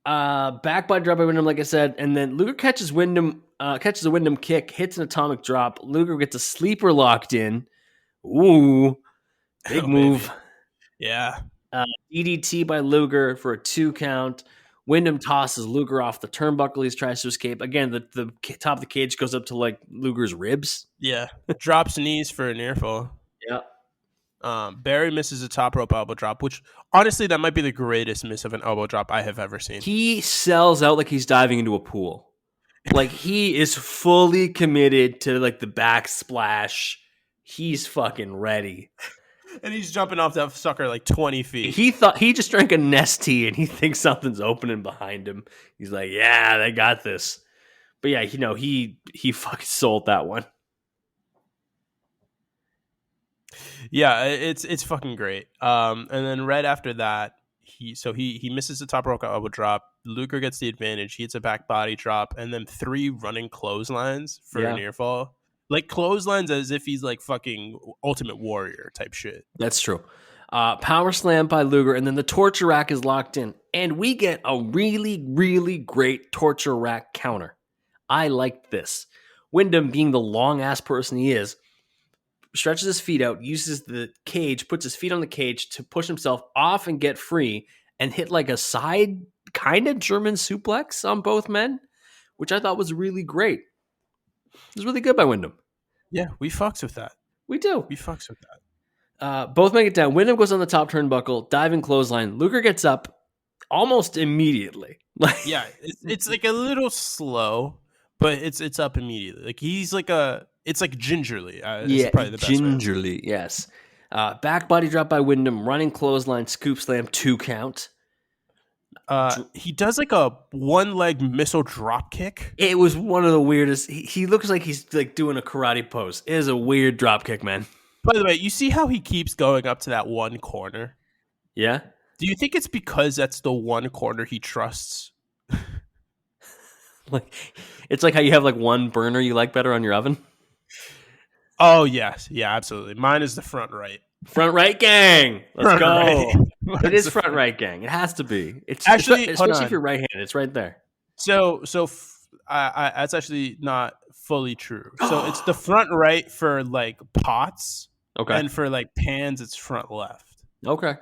[SPEAKER 1] Back by drop by Windham, like I said, and then Luger catches a Windham kick, hits an atomic drop. Luger gets a sleeper locked in. Ooh, big move.
[SPEAKER 2] Baby. Yeah.
[SPEAKER 1] DDT by Luger for a 2 count. Windham tosses Luger off the turnbuckle. He tries to escape. Again, the top of the cage goes up to like Luger's ribs.
[SPEAKER 2] Yeah. Drops knees for a near fall.
[SPEAKER 1] Yeah.
[SPEAKER 2] Barry misses a top rope elbow drop, which honestly, that might be the greatest miss of an elbow drop I have ever seen.
[SPEAKER 1] He sells out like he's diving into a pool. Like he is fully committed to like the back splash. He's fucking ready.
[SPEAKER 2] And he's jumping off that sucker like 20 feet.
[SPEAKER 1] He thought he just drank a Nestea and he thinks something's opening behind him. He's like, yeah, they got this. But yeah, he fucking sold that one.
[SPEAKER 2] Yeah, it's fucking great. And then right after that, he misses the top rope elbow drop. Luger gets the advantage. He hits a back body drop, and then 3 running clotheslines for a near fall. Like clotheslines as if he's like fucking Ultimate Warrior type shit.
[SPEAKER 1] That's true. Power slam by Luger, and then the torture rack is locked in. And we get a really, really great torture rack counter. I liked this. Windham, being the long-ass person he is, stretches his feet out, uses the cage, puts his feet on the cage to push himself off and get free, and hit like a side kind of German suplex on both men, which I thought was really great. It was really good by Windham.
[SPEAKER 2] Yeah, we fucks with that.
[SPEAKER 1] We do.
[SPEAKER 2] We fucks with that.
[SPEAKER 1] Both men get down. Windham goes on the top turnbuckle, diving clothesline. Luger gets up almost immediately.
[SPEAKER 2] Yeah, it's like a little slow, but it's up immediately. Like he's like it's like gingerly. Yeah, probably the best
[SPEAKER 1] gingerly.
[SPEAKER 2] way.
[SPEAKER 1] Yes. Back body drop by Windham, running clothesline, scoop slam, 2 count.
[SPEAKER 2] He does like a one leg missile drop kick.
[SPEAKER 1] It was one of the weirdest. He looks like he's like doing a karate pose. It is a weird drop kick, man.
[SPEAKER 2] By the way, you see how he keeps going up to that one corner?
[SPEAKER 1] Yeah.
[SPEAKER 2] Do you think it's because that's the one corner he trusts?
[SPEAKER 1] Like, it's like how you have like one burner you like better on your oven.
[SPEAKER 2] Oh yes, yeah, absolutely. Mine is the front right.
[SPEAKER 1] Front right gang. Let's go.
[SPEAKER 2] Right.
[SPEAKER 1] It is front right gang. It has to be. It's
[SPEAKER 2] actually,
[SPEAKER 1] especially if you're right-handed. It's right there.
[SPEAKER 2] So that's actually not fully true. So it's the front right for like pots,
[SPEAKER 1] okay,
[SPEAKER 2] and for like pans, it's front left.
[SPEAKER 1] Okay.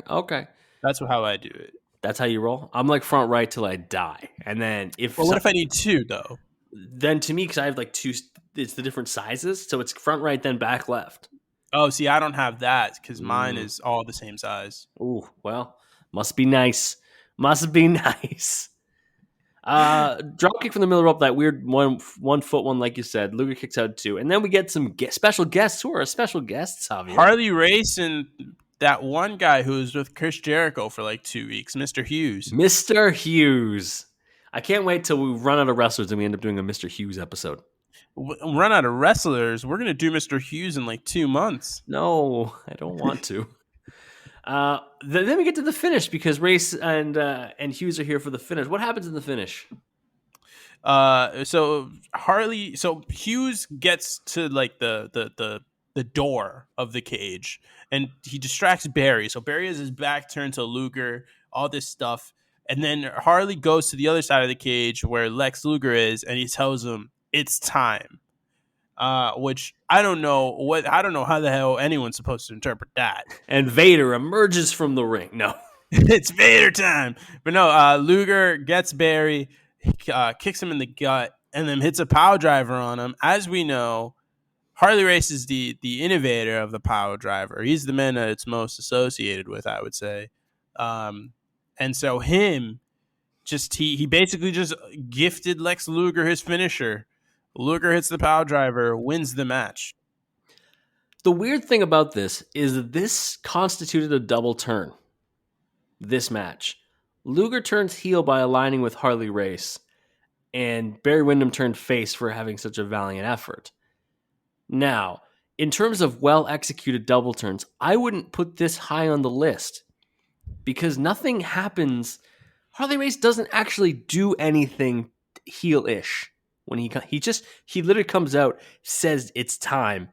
[SPEAKER 2] That's how I do it.
[SPEAKER 1] That's how you roll. I'm like front right till I die, and then
[SPEAKER 2] what if I need 2 though?
[SPEAKER 1] Then to me, because I have like 2, it's the different sizes, so it's front right then back left.
[SPEAKER 2] Oh, see, I don't have that because mine is all the same size.
[SPEAKER 1] Ooh, well, must be nice. Must be nice. Drop kick from the middle rope, that weird one foot one, like you said. Luger kicks out 2, and then we get some special guests. Who are our special guests? Javier.
[SPEAKER 2] Harley Race and that one guy who was with Chris Jericho for like 2 weeks, Mr. Hughes.
[SPEAKER 1] Mr. Hughes. I can't wait till we run out of wrestlers and we end up doing a Mr. Hughes episode.
[SPEAKER 2] Run out of wrestlers? We're going to do Mr. Hughes in like 2 months.
[SPEAKER 1] No, I don't want to. Then we get to the finish because Race and Hughes are here for the finish. What happens in the finish?
[SPEAKER 2] So Hughes gets to like the door of the cage and he distracts Barry. So Barry has his back turned to Luger, all this stuff. And then Harley goes to the other side of the cage where Lex Luger is, and he tells him it's time. Which I don't know how the hell anyone's supposed to interpret that.
[SPEAKER 1] And Vader emerges from the ring. No,
[SPEAKER 2] it's Vader time. But no, Luger gets Barry, kicks him in the gut, and then hits a power driver on him. As we know, Harley Race is the innovator of the power driver. He's the man that it's most associated with, I would say. And so he basically just gifted Lex Luger his finisher. Luger hits the power driver, wins the match.
[SPEAKER 1] The weird thing about this is that this constituted a double turn. This match. Luger turns heel by aligning with Harley Race, and Barry Windham turned face for having such a valiant effort. Now, in terms of well-executed double turns, I wouldn't put this high on the list because nothing happens. Harley Race doesn't actually do anything heel-ish. When he literally comes out, says it's time,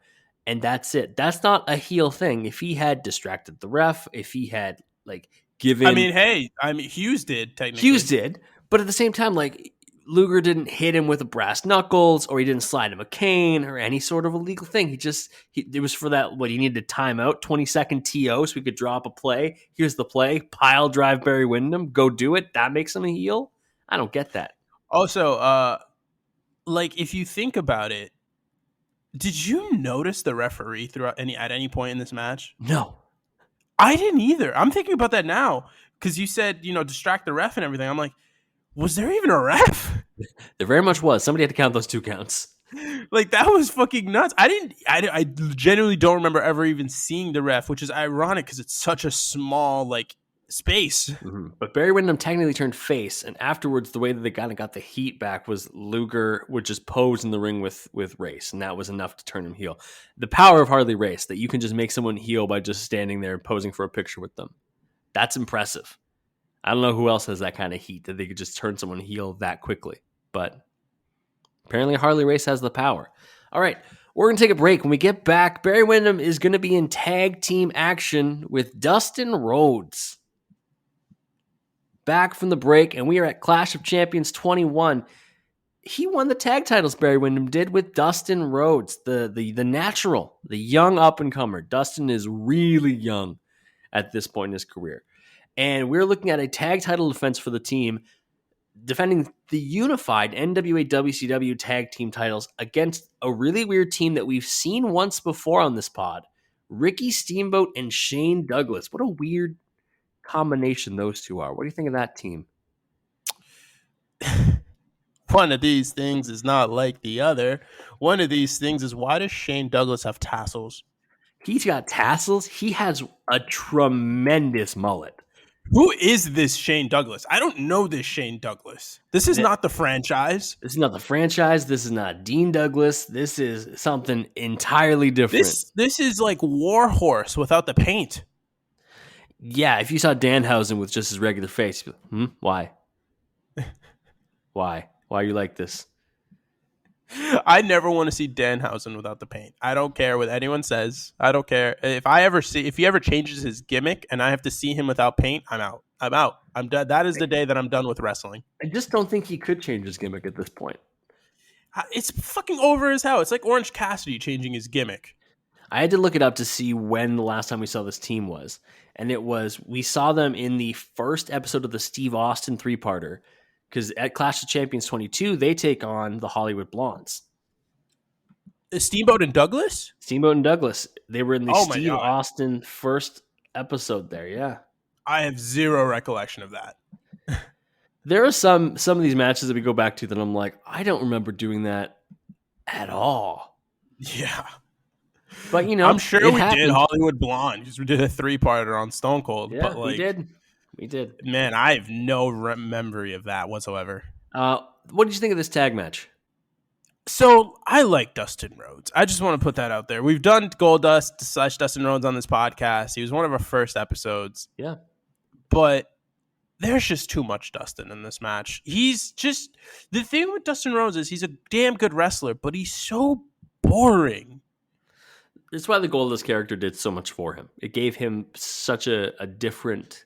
[SPEAKER 1] and that's it. That's not a heel thing. If he had distracted the ref, if he had like given,
[SPEAKER 2] Hughes did technically.
[SPEAKER 1] Hughes did, but at the same time, like Luger didn't hit him with a brass knuckles, or he didn't slide him a cane, or any sort of illegal thing. It was for that. What he needed a timeout, 20-second TO, so we could drop a play. Here's the play: pile drive Barry Windham. Go do it. That makes him a heel. I don't get that.
[SPEAKER 2] Also, like if you think about it, did you notice the referee at any point in this match?
[SPEAKER 1] No,
[SPEAKER 2] I didn't either. I'm thinking about that now because you said distract the ref and everything. I'm like, was there even a ref?
[SPEAKER 1] There very much was. Somebody had to count those 2 counts.
[SPEAKER 2] Like that was fucking nuts. I genuinely don't remember ever even seeing the ref, which is ironic because it's such a small like space.
[SPEAKER 1] Mm-hmm. But Barry Windham technically turned face, and afterwards, the way that they kind of got the heat back was Luger would just pose in the ring with Race, and that was enough to turn him heel. The power of Harley Race, that you can just make someone heel by just standing there and posing for a picture with them. That's impressive. I don't know who else has that kind of heat that they could just turn someone heel that quickly, but apparently Harley Race has the power. All right, We're going to take a break. When we get back, Barry Windham is going to be in tag team action with Dustin Rhodes. Back from the break, and we are at Clash of Champions 21. He won the tag titles, Barry Windham did, with Dustin Rhodes, the natural, the young up-and-comer. Dustin is really young at this point in his career. And we're looking at a tag title defense for the team, defending the unified NWA WCW tag team titles against a really weird team that we've seen once before on this pod. Ricky Steamboat and Shane Douglas. What a weird combination those two are. What do you think of that team?
[SPEAKER 2] One of these things is not like the other. One of these things is, why does Shane Douglas have tassels?
[SPEAKER 1] He's got tassels. He has a tremendous mullet.
[SPEAKER 2] Who is this Shane Douglas? I don't know this Shane Douglas. This is not the franchise.
[SPEAKER 1] This is not the franchise. This is not Dean Douglas. This is something entirely different.
[SPEAKER 2] This is like Warhorse without the paint.
[SPEAKER 1] Yeah, if you saw Danhausen with just his regular face, why? Why? Why are you like this?
[SPEAKER 2] I never want to see Danhausen without the paint. I don't care what anyone says. I don't care if he ever changes his gimmick and I have to see him without paint. I'm out. I'm done. That is the day that I'm done with wrestling.
[SPEAKER 1] I just don't think he could change his gimmick at this point.
[SPEAKER 2] It's fucking over as hell. It's like Orange Cassidy changing his gimmick.
[SPEAKER 1] I had to look it up to see when the last time we saw this team was. And we saw them in the first episode of the Steve Austin 3-parter. Because at Clash of Champions 22, they take on the Hollywood Blondes.
[SPEAKER 2] Steamboat and Douglas?
[SPEAKER 1] Steamboat and Douglas. They were in the Steve Austin first episode there, yeah.
[SPEAKER 2] I have zero recollection of that.
[SPEAKER 1] There are some of these matches that we go back to that I'm like, I don't remember doing that at all.
[SPEAKER 2] Yeah.
[SPEAKER 1] But,
[SPEAKER 2] I'm sure we did Hollywood Blonde because we did a 3-parter on Stone Cold.
[SPEAKER 1] Yeah,
[SPEAKER 2] but
[SPEAKER 1] we did.
[SPEAKER 2] Man, I have no memory of that whatsoever.
[SPEAKER 1] What did you think of this tag match?
[SPEAKER 2] So I like Dustin Rhodes. I just want to put that out there. We've done Goldust / Dustin Rhodes on this podcast. He was one of our first episodes.
[SPEAKER 1] Yeah.
[SPEAKER 2] But there's just too much Dustin in this match. He's just... The thing with Dustin Rhodes is he's a damn good wrestler, but he's so boring.
[SPEAKER 1] That's why the Goldust character did so much for him. It gave him such a different...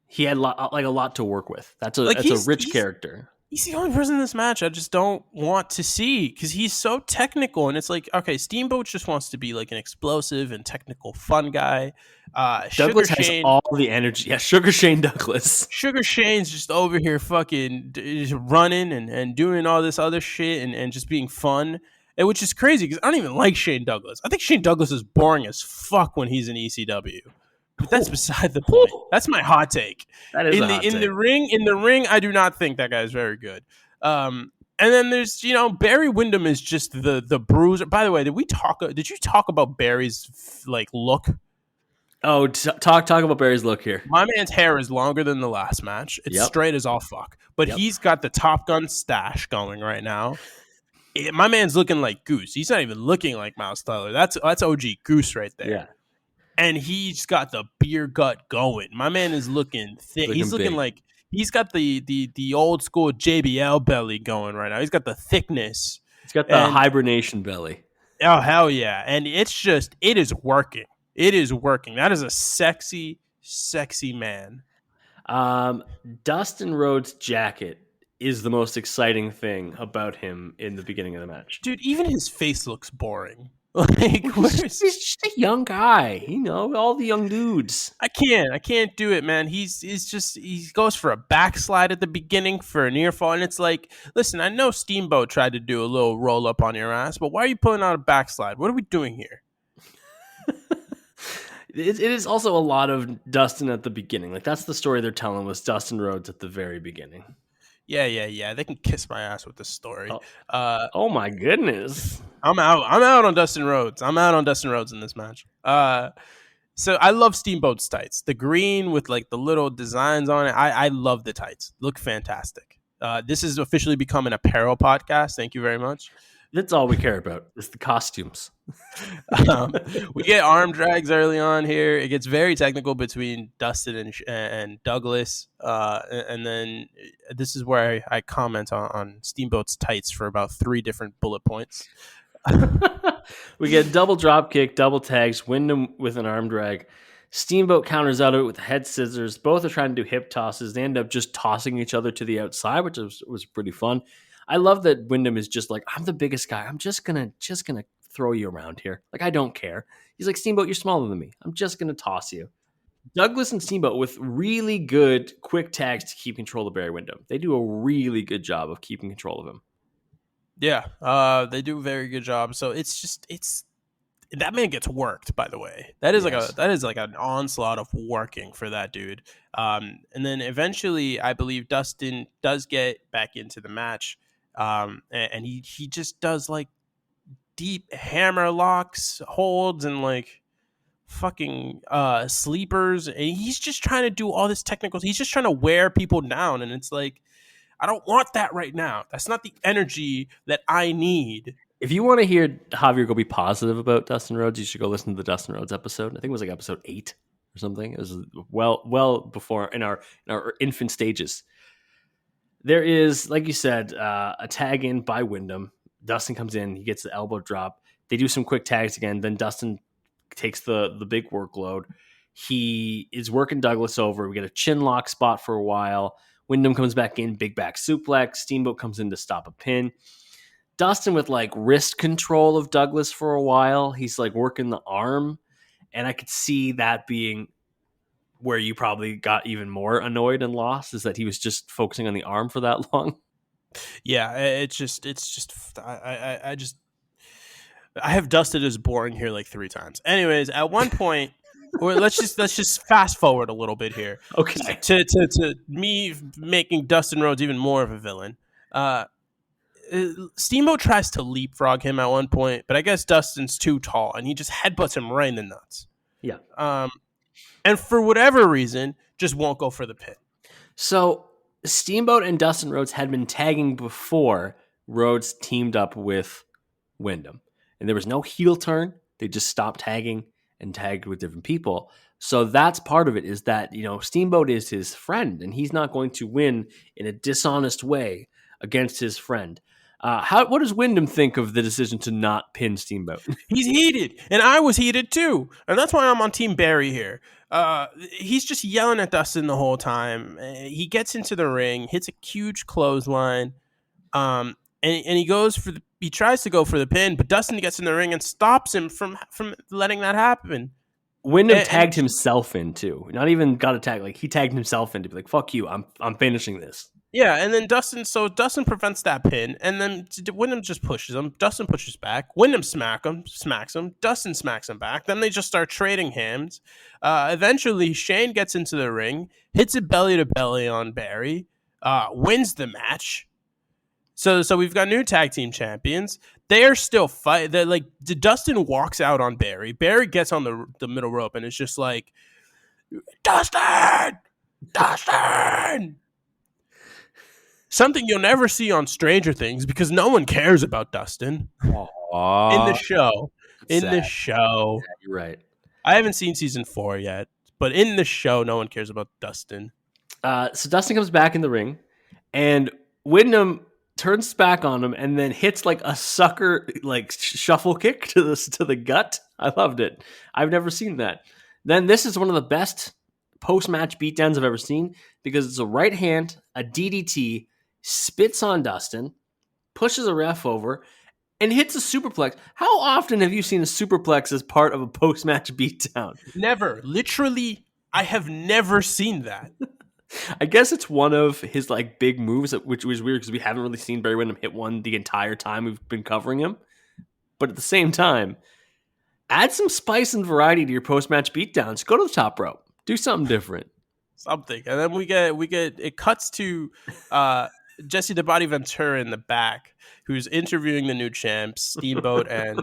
[SPEAKER 1] He had a lot to work with. That's a rich character.
[SPEAKER 2] He's the only person in this match I just don't want to see because he's so technical. And it's like, okay, Steamboat just wants to be like an explosive and technical fun guy.
[SPEAKER 1] Douglas has all the energy. Yeah, Sugar Shane Douglas.
[SPEAKER 2] Sugar Shane's just over here fucking just running and doing all this other shit and just being fun. And which is crazy because I don't even like Shane Douglas. I think Shane Douglas is boring as fuck when he's in ECW. But that's beside the point. That's my hot take.
[SPEAKER 1] That is
[SPEAKER 2] in the ring. I do not think that guy is very good. And then there's Barry Windham is just the bruiser. By the way, did you talk about Barry's look?
[SPEAKER 1] Oh, talk about Barry's look here.
[SPEAKER 2] My man's hair is longer than the last match. It's straight as all fuck. But he's got the Top Gun stash going right now. My man's looking like Goose. He's not even looking like Miles Teller. That's OG Goose right there.
[SPEAKER 1] Yeah.
[SPEAKER 2] And he's got the beer gut going. My man is looking thick. He's looking like he's got the old school JBL belly going right now. He's got the thickness.
[SPEAKER 1] He's got the hibernation belly.
[SPEAKER 2] Oh, hell yeah. And it is working. It is working. That is a sexy, sexy man.
[SPEAKER 1] Dustin Rhodes' jacket is the most exciting thing about him in the beginning of the match.
[SPEAKER 2] Dude, even his face looks boring.
[SPEAKER 1] He's just a young guy, all the young dudes.
[SPEAKER 2] I can't do it, man. He goes for a backslide at the beginning for a near fall, and it's like, listen, I know Steamboat tried to do a little roll up on your ass, but why are you pulling out a backslide? What are we doing here?
[SPEAKER 1] It is also a lot of Dustin at the beginning. Like that's the story they're telling was Dustin Rhodes at the very beginning.
[SPEAKER 2] Yeah. They can kiss my ass with this story.
[SPEAKER 1] Oh my goodness.
[SPEAKER 2] I'm out on Dustin Rhodes. I'm out on Dustin Rhodes in this match. So I love Steamboat's tights. The green with the little designs on it. I love the tights. Look fantastic. This has officially become an apparel podcast. Thank you very much.
[SPEAKER 1] That's all we care about. It's the costumes.
[SPEAKER 2] We get arm drags early on here. It gets very technical between Dustin and Douglas. And then this is where I comment on Steamboat's tights for about 3 different bullet points.
[SPEAKER 1] We get double drop kick, double tags, Windham with an arm drag. Steamboat counters out of it with head scissors. Both are trying to do hip tosses. They end up just tossing each other to the outside, which was pretty fun. I love that Windham is just like, I'm the biggest guy. I'm just gonna throw you around here. Like, I don't care. He's like, Steamboat, you're smaller than me. I'm just gonna toss you. Douglas and Steamboat with really good quick tags to keep control of Barry Windham. They do a really good job of keeping control of him.
[SPEAKER 2] Yeah, they do a very good job. So it's that man gets worked. By the way, that is like an onslaught of working for that dude. And then eventually, I believe Dustin does get back into the match, and he just does like deep hammer locks, holds, and like fucking sleepers, and he's just trying to do all this technical. He's just trying to wear people down, and it's like, I don't want that right now. That's not the energy that I need.
[SPEAKER 1] If you want to hear Javier go be positive about Dustin Rhodes, you should go listen to the Dustin Rhodes episode. I think it was like episode 8 or something. It was well before in our infant stages. There is, like you said, a tag in by Windham. Dustin comes in, he gets the elbow drop. They do some quick tags again. Then Dustin takes the big workload. He is working Douglas over. We get a chin lock spot for a while. Windham comes back in, big back suplex. Steamboat comes in to stop a pin. Dustin with like wrist control of Douglas for a while. He's like working the arm. And I could see that being where you probably got even more annoyed and lost, is that he was just focusing on the arm for that long.
[SPEAKER 2] Yeah, it's just I have Dusted as boring here like 3 times. Anyways, at one point, or let's just fast forward a little bit here.
[SPEAKER 1] Okay.
[SPEAKER 2] To me making Dustin Rhodes even more of a villain. Steamboat tries to leapfrog him at one point, but I guess Dustin's too tall, and he just headbutts him right in the nuts.
[SPEAKER 1] Yeah.
[SPEAKER 2] And for whatever reason, just won't go for the pin.
[SPEAKER 1] So Steamboat and Dustin Rhodes had been tagging before Rhodes teamed up with Windham. And there was no heel turn. They just stopped tagging and tagged with different people. So that's part of it, is that, you know, Steamboat is his friend, and he's not going to win in a dishonest way against his friend. What does Windham think of the decision to not pin Steamboat?
[SPEAKER 2] He's heated, and I was heated too. And that's why I'm on Team Barry here. He's just yelling at Dustin the whole time. He gets into the ring, hits a huge clothesline, and he goes for he tries to go for the pin, but Dustin gets in the ring and stops him from letting that happen.
[SPEAKER 1] Windham tagged himself in too. Not even got a tag. Like, he tagged himself in to be like, "Fuck you, I'm finishing this."
[SPEAKER 2] Yeah, and then Dustin prevents that pin, and then Windham just pushes him. Dustin pushes back. Windham smacks him. Dustin smacks him back. Then they just start trading hands. Eventually, Shane gets into the ring, hits a belly to belly on Barry, wins the match. So we've got new tag team champions. They are still fight. They're like, Dustin walks out on Barry. Barry gets on the middle rope, and it's just like, Dustin. Something you'll never see on Stranger Things, because no one cares about Dustin.
[SPEAKER 1] Aww.
[SPEAKER 2] In the show.
[SPEAKER 1] Yeah, you're right.
[SPEAKER 2] I haven't seen season 4 yet, but in the show, no one cares about Dustin.
[SPEAKER 1] So Dustin comes back in the ring, and Windham turns back on him and then hits like a sucker like shuffle kick to the gut. I loved it. I've never seen that. Then this is one of the best post-match beatdowns I've ever seen, because it's a right hand, a DDT, spits on Dustin, pushes a ref over, and hits a superplex. How often have you seen a superplex as part of a post-match beatdown?
[SPEAKER 2] Never. Literally, I have never seen that.
[SPEAKER 1] I guess it's one of his like big moves, which was weird because we haven't really seen Barry Windham hit one the entire time we've been covering him. But at the same time, add some spice and variety to your post-match beatdowns. Go to the top rope. Do something different.
[SPEAKER 2] Something. And then we get it cuts to Jesse the Body Ventura in the back, who's interviewing the new champs, Steamboat and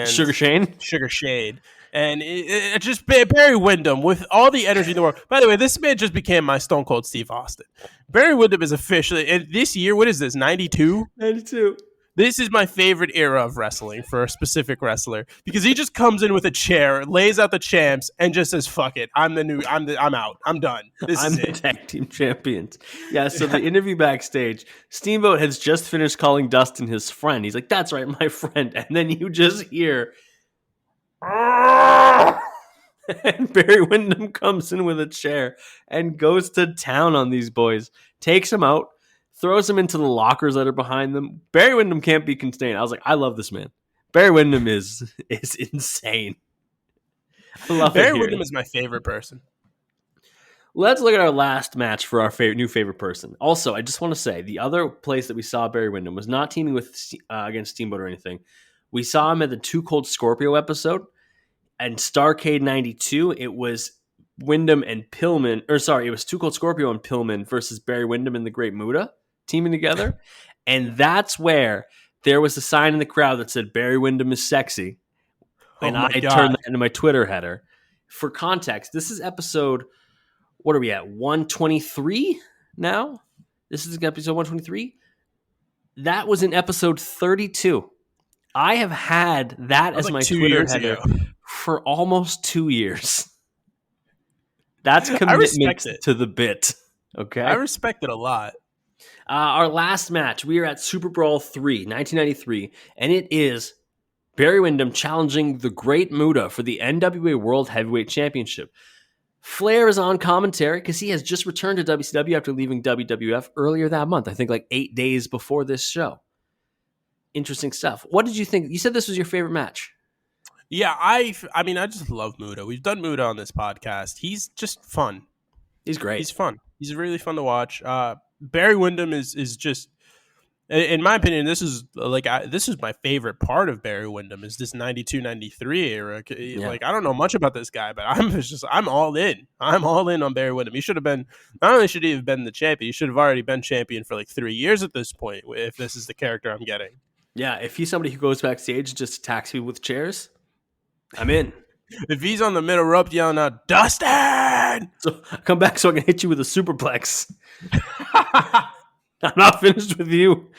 [SPEAKER 1] Sugar
[SPEAKER 2] Shade. And it just Barry Windham with all the energy in the world. By the way, this man just became my Stone Cold Steve Austin. Barry Windham is officially, and this year, what is this, 92?
[SPEAKER 1] 92.
[SPEAKER 2] This is my favorite era of wrestling for a specific wrestler because he just comes in with a chair, lays out the champs, and just says, "Fuck it, I'm out, I'm done. This
[SPEAKER 1] I'm
[SPEAKER 2] is
[SPEAKER 1] the
[SPEAKER 2] it."
[SPEAKER 1] tag team champions. Yeah, so the interview backstage, Steamboat has just finished calling Dustin his friend. He's like, that's right, my friend. And then you just hear, and Barry Windham comes in with a chair and goes to town on these boys, takes them out, throws them into the lockers that are behind them. Barry Windham can't be contained. I was like, I love this man. Barry Windham is insane. I love
[SPEAKER 2] Barry
[SPEAKER 1] it here.
[SPEAKER 2] Windham is my favorite person.
[SPEAKER 1] Let's look at our last match for our new favorite person. Also, I just want to say the other place that we saw Barry Windham was not teaming with against Steamboat or anything. We saw him at the Too Cold Scorpio episode, and Starrcade '92. It was Windham and Pillman, or sorry, it was Too Cold Scorpio and Pillman versus Barry Windham and the Great Muta teaming together, and that's where there was a sign in the crowd that said Barry Windham is sexy, and I turned that into my Twitter header. For context, this is episode. What are we at? 123 now? This is episode 123. That was in episode 32. I have had that as
[SPEAKER 2] like
[SPEAKER 1] my
[SPEAKER 2] 2
[SPEAKER 1] Twitter
[SPEAKER 2] years
[SPEAKER 1] header
[SPEAKER 2] ago.
[SPEAKER 1] for almost 2 years. That's commitment to the bit. Okay.
[SPEAKER 2] I respect it a lot.
[SPEAKER 1] Our last match, we are at Super Brawl 3, 1993, and it is Barry Windham challenging the Great Muta for the NWA World Heavyweight Championship. Flair is on commentary because he has just returned to WCW after leaving WWF earlier that month. I think like 8 days before this show. Interesting stuff. What did you think? You said this was your favorite match.
[SPEAKER 2] Yeah, I mean, I just love Muta. We've done Muta on this podcast. He's just fun.
[SPEAKER 1] He's great.
[SPEAKER 2] He's fun. He's really fun to watch. Barry Windham is just, in my opinion, this is my favorite part of Barry Windham is this 92-93 era.
[SPEAKER 1] Yeah.
[SPEAKER 2] Like, I don't know much about this guy, but I'm all in. I'm all in on Barry Windham. He should have been, not only should he have been the champion, he should have already been champion for like 3 years at this point, if this is the character I'm getting.
[SPEAKER 1] Yeah, if he's somebody who goes backstage and just attacks people with chairs, I'm in.
[SPEAKER 2] If he's on the middle rope yelling out, Dustin!
[SPEAKER 1] So come back so I can hit you with a superplex. I'm not finished with you.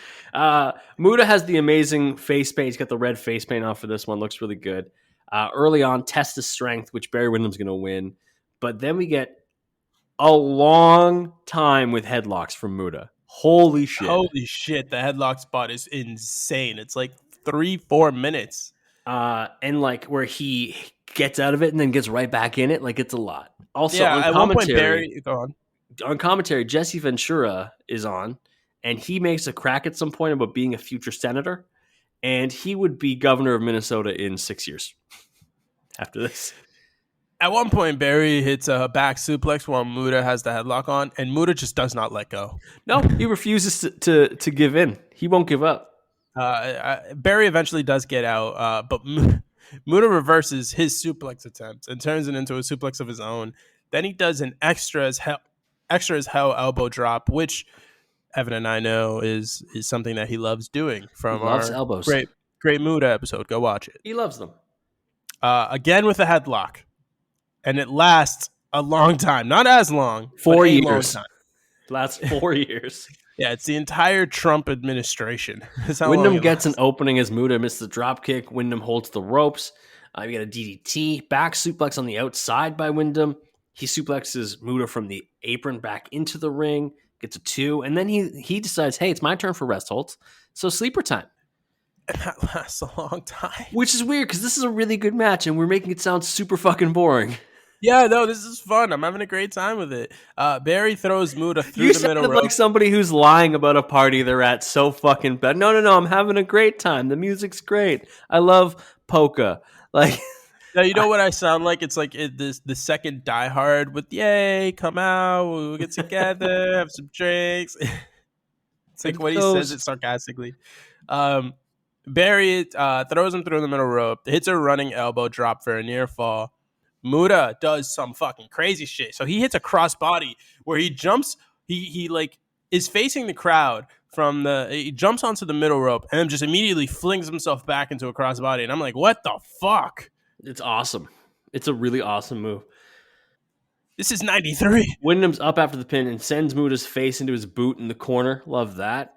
[SPEAKER 1] Muta has the amazing face paint. He's got the red face paint on for this one. Looks really good. Early on, test his strength, which Barry Windham's going to win. But then we get a long time with headlocks from Muta. Holy shit.
[SPEAKER 2] Holy shit. The headlock spot is insane. It's like 3-4 minutes.
[SPEAKER 1] And like where he gets out of it and then gets right back in it. Like it's a lot. Also,
[SPEAKER 2] yeah,
[SPEAKER 1] on
[SPEAKER 2] at
[SPEAKER 1] commentary,
[SPEAKER 2] one point, Barry, go on.
[SPEAKER 1] On commentary, Jesse Ventura is on, and he makes a crack at some point about being a future senator, and he would be governor of Minnesota in 6 years after this.
[SPEAKER 2] At one point, Barry hits a back suplex while Muta has the headlock on, and Muta just does not let go.
[SPEAKER 1] No, he refuses to give in. He won't give up.
[SPEAKER 2] Barry eventually does get out, but Muta reverses his suplex attempt and turns it into a suplex of his own. Then he does an extra as hell elbow drop, which Evan and I know is something that he loves doing from our
[SPEAKER 1] elbows.
[SPEAKER 2] Great Muta episode. Go watch it.
[SPEAKER 1] He loves them.
[SPEAKER 2] Again with a headlock, and it lasts a long time. Not as long.
[SPEAKER 1] 4 years.
[SPEAKER 2] Long time.
[SPEAKER 1] Lasts 4 years.
[SPEAKER 2] Yeah, it's the entire Trump administration.
[SPEAKER 1] Wyndham gets an opening as Muta misses the drop kick. Wyndham holds the ropes. You get a DDT. Back suplex on the outside by Wyndham. He suplexes Muta from the apron back into the ring. Gets a 2. And then he decides, hey, it's my turn for rest holds. So sleeper time.
[SPEAKER 2] And that lasts a long time.
[SPEAKER 1] Which is weird because this is a really good match and we're making it sound super fucking boring.
[SPEAKER 2] Yeah, no, this is fun. I'm having a great time with it. Barry throws Muta through the middle rope.
[SPEAKER 1] Like somebody who's lying about a party they're at so fucking bad. No, I'm having a great time. The music's great. I love polka. Like,
[SPEAKER 2] now, you know what I sound like? It's like the second Die Hard with "Yay, come out, we'll get together, have some drinks." It's like when he says it sarcastically. Barry throws him through the middle rope, hits a running elbow drop for a near fall. Muta does some fucking crazy shit. So he hits a crossbody where he jumps. He like is facing the crowd he jumps onto the middle rope and then just immediately flings himself back into a crossbody. And I'm like, what the fuck?
[SPEAKER 1] It's awesome. It's a really awesome move.
[SPEAKER 2] This is 93.
[SPEAKER 1] Wyndham's up after the pin and sends Muta's face into his boot in the corner. Love that.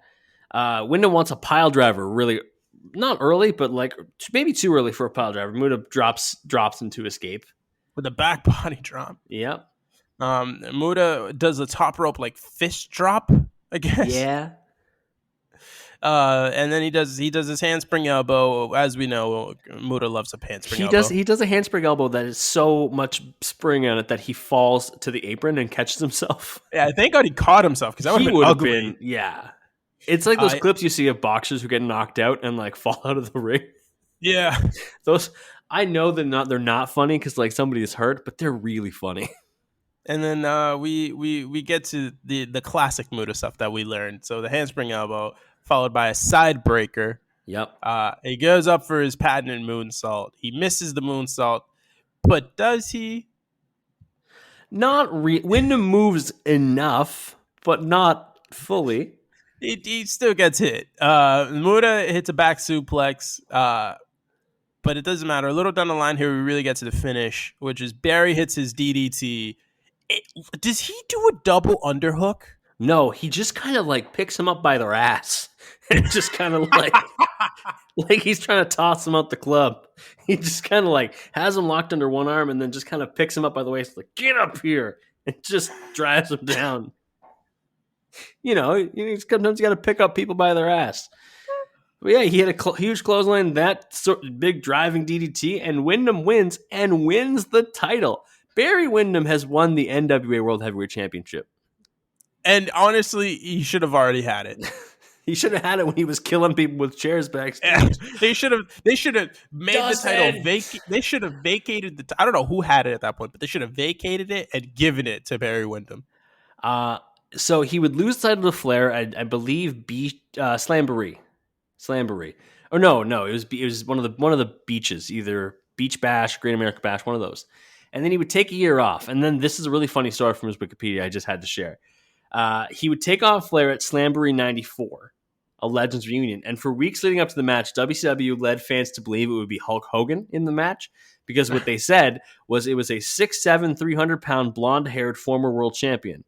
[SPEAKER 1] Wyndham wants a pile driver really not early, but like maybe too early for a pile driver. Muta drops him to escape.
[SPEAKER 2] With a back body drop.
[SPEAKER 1] Yep.
[SPEAKER 2] Muta does a top rope like fist drop, I guess.
[SPEAKER 1] Yeah.
[SPEAKER 2] And then he does his handspring elbow. As we know, Muta loves a handspring elbow.
[SPEAKER 1] He does a handspring elbow that is so much spring on it that he falls to the apron and catches himself.
[SPEAKER 2] Yeah, thank God he caught himself because that would have been ugly.
[SPEAKER 1] Yeah. It's like those clips you see of boxers who get knocked out and like fall out of the ring.
[SPEAKER 2] Yeah.
[SPEAKER 1] Those, I know they're not funny because like somebody is hurt, but they're really funny.
[SPEAKER 2] And then we get to the classic Muta stuff that we learned. So the handspring elbow followed by a side breaker.
[SPEAKER 1] Yep.
[SPEAKER 2] He goes up for his patented moonsault. He misses the moonsault, but does he?
[SPEAKER 1] Wyndham moves enough, but not fully.
[SPEAKER 2] He still gets hit. Muta hits a back suplex, but it doesn't matter. A little down the line here, we really get to the finish, which is Barry hits his DDT. Does he do a double underhook?
[SPEAKER 1] No, he just kind of like picks him up by their ass and just kind of like he's trying to toss him out the club. He just kind of like has him locked under one arm and then just kind of picks him up by the waist, like, get up here, and just drives him down. Sometimes you got to pick up people by their ass. But yeah, he had a huge clothesline, that big driving DDT, and Wyndham wins the title. Barry Windham has won the NWA World Heavyweight Championship.
[SPEAKER 2] And honestly, he should have already had it.
[SPEAKER 1] He should have had it when he was killing people with chairs backstage.
[SPEAKER 2] Yeah, they should have made the title they should have vacated the I don't know who had it at that point, but they should have vacated it and given it to Barry Windham.
[SPEAKER 1] So he would lose the title to Flair, I believe Slamboree. Or no, it was one of the beaches, either Beach Bash, Great America Bash, one of those. And then he would take a year off. And then this is a really funny story from his Wikipedia I just had to share. He would take on Flair at Slamboree 94, a Legends reunion. And for weeks leading up to the match, WCW led fans to believe it would be Hulk Hogan in the match because what they said was it was a 6'7", 300-pound blonde-haired former world champion.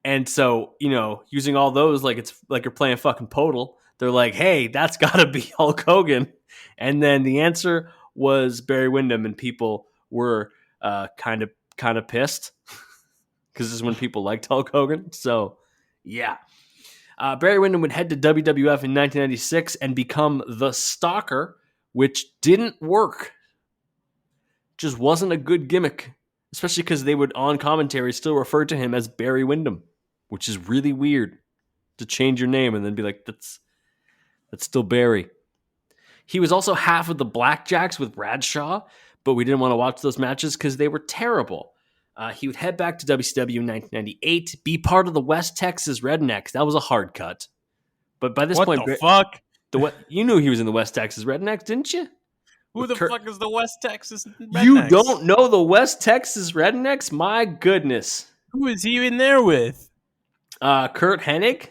[SPEAKER 1] And so, using all those like it's like you're playing fucking Podal, they're like, hey, that's got to be Hulk Hogan. And then the answer was Barry Windham, and people were kind of pissed because this is when people liked Hulk Hogan. So, yeah. Barry Windham would head to WWF in 1996 and become the Stalker, which didn't work. Just wasn't a good gimmick, especially because they would, on commentary, still refer to him as Barry Windham, which is really weird to change your name and then be like, that's still Barry. He was also half of the Blackjacks with Bradshaw, but we didn't want to watch those matches because they were terrible. He would head back to WCW in 1998, be part of the West Texas Rednecks. That was a hard cut. But by this point...
[SPEAKER 2] What the fuck?
[SPEAKER 1] You knew he was in the West Texas Rednecks, didn't you?
[SPEAKER 2] Who the fuck is the West Texas Rednecks?
[SPEAKER 1] You don't know the West Texas Rednecks? My goodness.
[SPEAKER 2] Who is he in there with?
[SPEAKER 1] Kurt Hennig.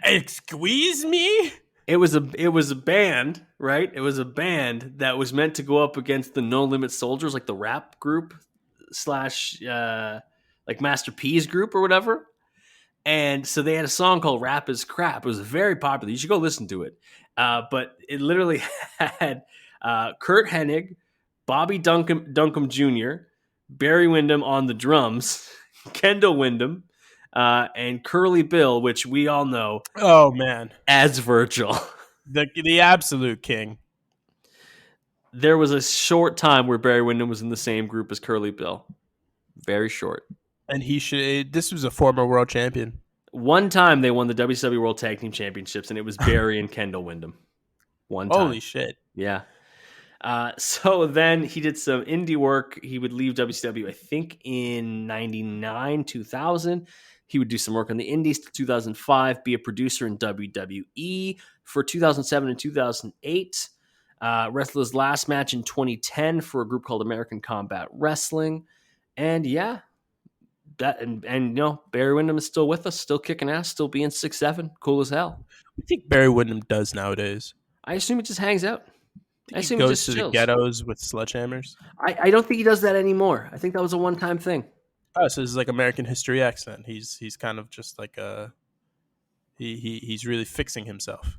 [SPEAKER 2] Excuse me?
[SPEAKER 1] It was a band, right? It was a band that was meant to go up against the No Limit Soldiers, like the rap group / like Master P's group or whatever. And so they had a song called Rap is Crap. It was very popular. You should go listen to it. But it literally had Kurt Hennig, Bobby Duncombe Jr., Barry Windham on the drums, Kendall Windham, and Curly Bill, which we all know.
[SPEAKER 2] Oh man,
[SPEAKER 1] as Virgil,
[SPEAKER 2] the absolute king.
[SPEAKER 1] There was a short time where Barry Windham was in the same group as Curly Bill. Very short.
[SPEAKER 2] And this was a former world champion.
[SPEAKER 1] One time they won the WCW World Tag Team Championships, and it was Barry and Kendall Windham. One time.
[SPEAKER 2] Holy shit.
[SPEAKER 1] Yeah. So then he did some indie work. He would leave WCW, I think, in 99, 2000. He would do some work on the indies till 2005, be a producer in WWE for 2007 and 2008. Wrestled his last match in 2010 for a group called American Combat Wrestling. And yeah, Barry Windham is still with us, still kicking ass, still being 6'7", cool as hell.
[SPEAKER 2] What do you think Barry Windham does nowadays?
[SPEAKER 1] I assume he just hangs out.
[SPEAKER 2] I assume he goes to the ghettos with sledgehammers.
[SPEAKER 1] I don't think he does that anymore. I think that was a one-time thing.
[SPEAKER 2] Oh, so this is like American History X then. He's kind of just like He's really fixing himself.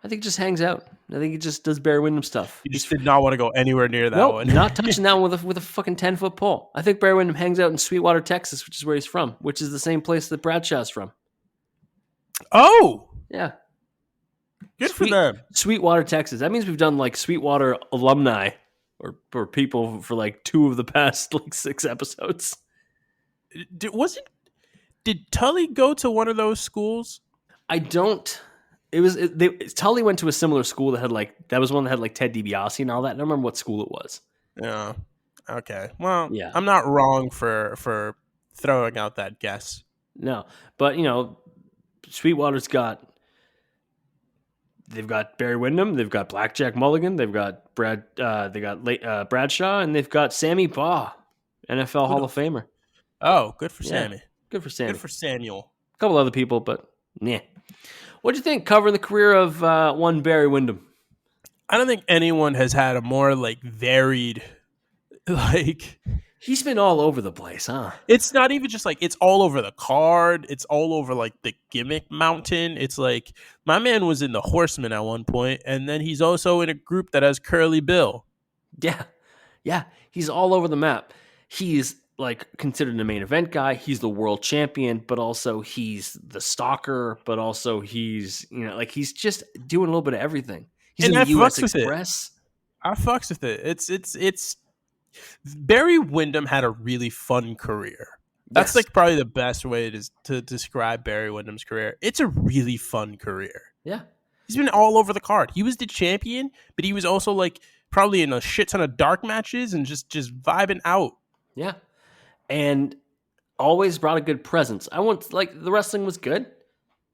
[SPEAKER 1] I think he just hangs out. I think he just does Barry Windham stuff.
[SPEAKER 2] He just did not want to go anywhere near that
[SPEAKER 1] Nope,
[SPEAKER 2] one.
[SPEAKER 1] not touching that one with a fucking 10-foot pole. I think Barry Windham hangs out in Sweetwater, Texas, which is where he's from, which is the same place that Bradshaw's from.
[SPEAKER 2] Oh,
[SPEAKER 1] yeah.
[SPEAKER 2] Good for them.
[SPEAKER 1] Sweetwater, Texas. That means we've done like Sweetwater alumni or people for like 2 of the past like 6 episodes.
[SPEAKER 2] Did Tully go to one of those schools?
[SPEAKER 1] I don't. Tully went to a similar school that was one that had like Ted DiBiase and all that. I don't remember what school it was.
[SPEAKER 2] Yeah. Okay. Well,
[SPEAKER 1] yeah.
[SPEAKER 2] I'm not wrong for throwing out that guess.
[SPEAKER 1] No, but Sweetwater's they've got Barry Windham, they've got Blackjack Mulligan, they've got Bradshaw, and they've got Sammy Baugh, NFL Hall of Famer.
[SPEAKER 2] Oh, good for Sammy.
[SPEAKER 1] Good for Sammy.
[SPEAKER 2] Good for Samuel.
[SPEAKER 1] A couple other people, but yeah. What'd you think covering the career of one Barry Windham?
[SPEAKER 2] I don't think anyone has had a more like varied, like.
[SPEAKER 1] He's been all over the place, huh?
[SPEAKER 2] It's not even just like it's all over the card. It's all over like the gimmick mountain. It's like my man was in the Horsemen at one point, and then he's also in a group that has Curly Bill.
[SPEAKER 1] Yeah. He's all over the map. He's like considered a main event guy. He's the world champion, but also he's the stalker. But also he's he's just doing a little bit of everything. He's
[SPEAKER 2] and
[SPEAKER 1] in the U.S.
[SPEAKER 2] Express. I fucks with it. It's. Barry Windham had a really fun career. That's like probably the best way to describe Barry Windham's career. It's a really fun career.
[SPEAKER 1] Yeah.
[SPEAKER 2] He's been all over the card. He was the champion, but he was also like probably in a shit ton of dark matches and just vibing out.
[SPEAKER 1] Yeah. And always brought a good presence. The wrestling was good.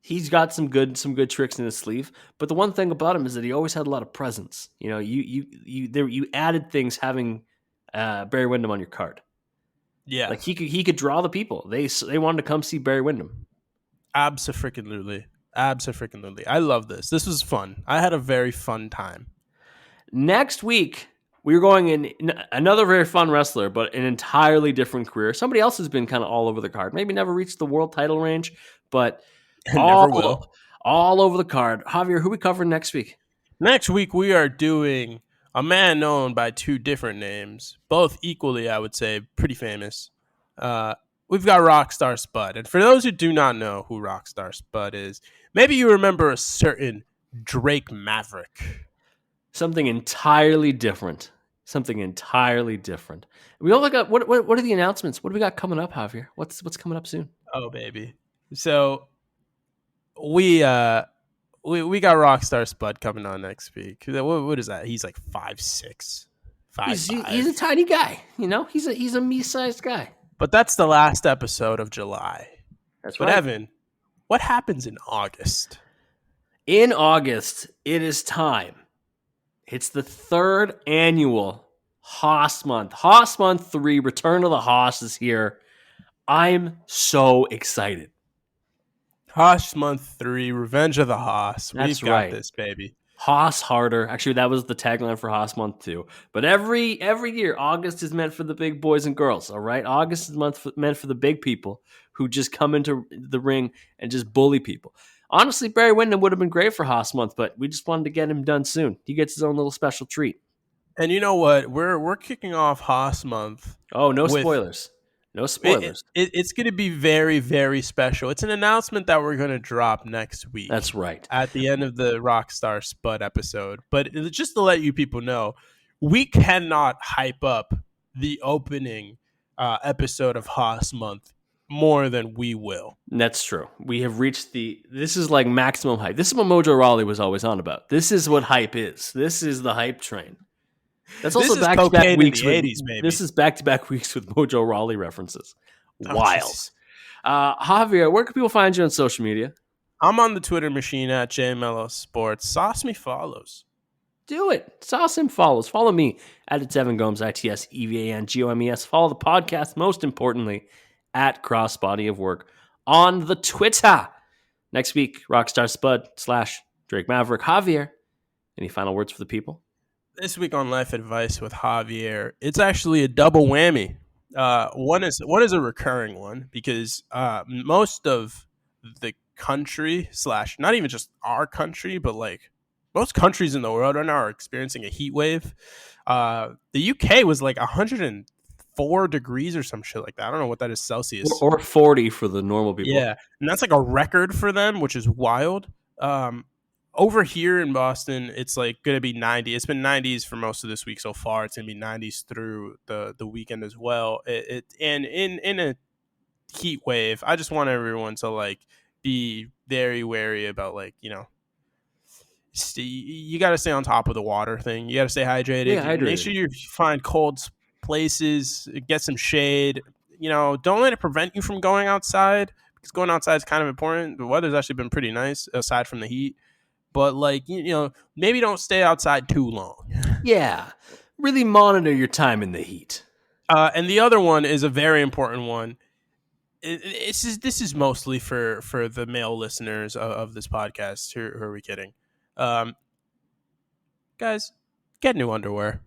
[SPEAKER 1] He's got some good tricks in his sleeve, but the one thing about him is that he always had a lot of presence. You added things having Barry Windham on your card.
[SPEAKER 2] Yeah.
[SPEAKER 1] Like he could draw the people. They wanted to come see Barry Windham.
[SPEAKER 2] Abso-freaking-lutely. I love this. This was fun. I had a very fun time.
[SPEAKER 1] Next week, we're going in another very fun wrestler, but an entirely different career. Somebody else has been kind of all over the card. Maybe never reached the world title range, but
[SPEAKER 2] never will.
[SPEAKER 1] All over the card. Javier, who are we covering next week?
[SPEAKER 2] Next week, we are doing a man known by 2 different names, both equally, I would say, pretty famous. We've got Rockstar Spud. And for those who do not know who Rockstar Spud is, maybe you remember a certain Drake Maverick.
[SPEAKER 1] Something entirely different. We all got what are the announcements? What do we got coming up, Javier? What's coming up soon?
[SPEAKER 2] Oh, baby. So we got Rockstar Spud coming on next week. What is that? He's like 5'6", 5'5".
[SPEAKER 1] He's a tiny guy. He's a me-sized guy.
[SPEAKER 2] But that's the last episode of July.
[SPEAKER 1] That's
[SPEAKER 2] right. But Evan, what happens in August?
[SPEAKER 1] In August, it is time. It's the 3rd annual Haas Month. Haas Month 3, Return of the Haas is here. I'm so excited.
[SPEAKER 2] Haas Month 3, Revenge of the Haas.
[SPEAKER 1] We've
[SPEAKER 2] got this, baby.
[SPEAKER 1] Haas harder. Actually, that was the tagline for Haas Month 2. But every year, August is meant for the big boys and girls, all right? August is meant for the big people who just come into the ring and just bully people. Honestly, Barry Windham would have been great for Haas Month, but we just wanted to get him done soon. He gets his own little special treat.
[SPEAKER 2] And you know what? We're kicking off Haas Month.
[SPEAKER 1] Oh, no spoilers. No spoilers.
[SPEAKER 2] It's going to be very, very special. It's an announcement that we're going to drop next week.
[SPEAKER 1] That's right.
[SPEAKER 2] At the end of the Rockstar Spud episode. But just to let you people know, we cannot hype up the opening episode of Haas Month more than we will.
[SPEAKER 1] That's true. We have reached this is like maximum hype. This is what Mojo Rawley was always on about. This is what hype is. This is the hype train. That's also back-to-back weeks with 80s, baby. This is back-to-back weeks with Mojo Rawley references. Wild. Javier, where can people find you on social media?
[SPEAKER 2] I'm on the Twitter machine at JMello Sports. Sauce me follows.
[SPEAKER 1] Do it. Sauce him follows. Follow me at It's Evan Gomes, ITSEVANGOMES. Follow the podcast, most importantly, at Crossbody of Work on the Twitter. Next week, Rockstar Spud / Drake Maverick. Javier, any final words for the people?
[SPEAKER 2] This week on Life Advice with Javier, it's actually a double whammy. One is a recurring one because most of the country / not even just our country, but like most countries in the world right now are experiencing a heat wave. The UK was like 104 degrees or some shit like that. I don't know what that is Celsius.
[SPEAKER 1] Or 40 for the normal people.
[SPEAKER 2] Yeah, and that's like a record for them, which is wild. Over here in Boston, it's like going to be 90. It's been 90s for most of this week so far. It's going to be 90s through the weekend as well. And in a heat wave, I just want everyone to like be very wary about like, you know, you got to stay on top of the water thing. You got to stay hydrated.
[SPEAKER 1] Yeah, hydrated.
[SPEAKER 2] Make sure you find cold places, get some shade. You know, don't let it prevent you from going outside, because going outside is kind of important. The weather's actually been pretty nice aside from the heat. But like, you know, maybe don't stay outside too long.
[SPEAKER 1] Yeah, really monitor your time in the heat.
[SPEAKER 2] And the other one is a very important one. This is mostly for the male listeners of this podcast. Who are we kidding? Guys, get new underwear.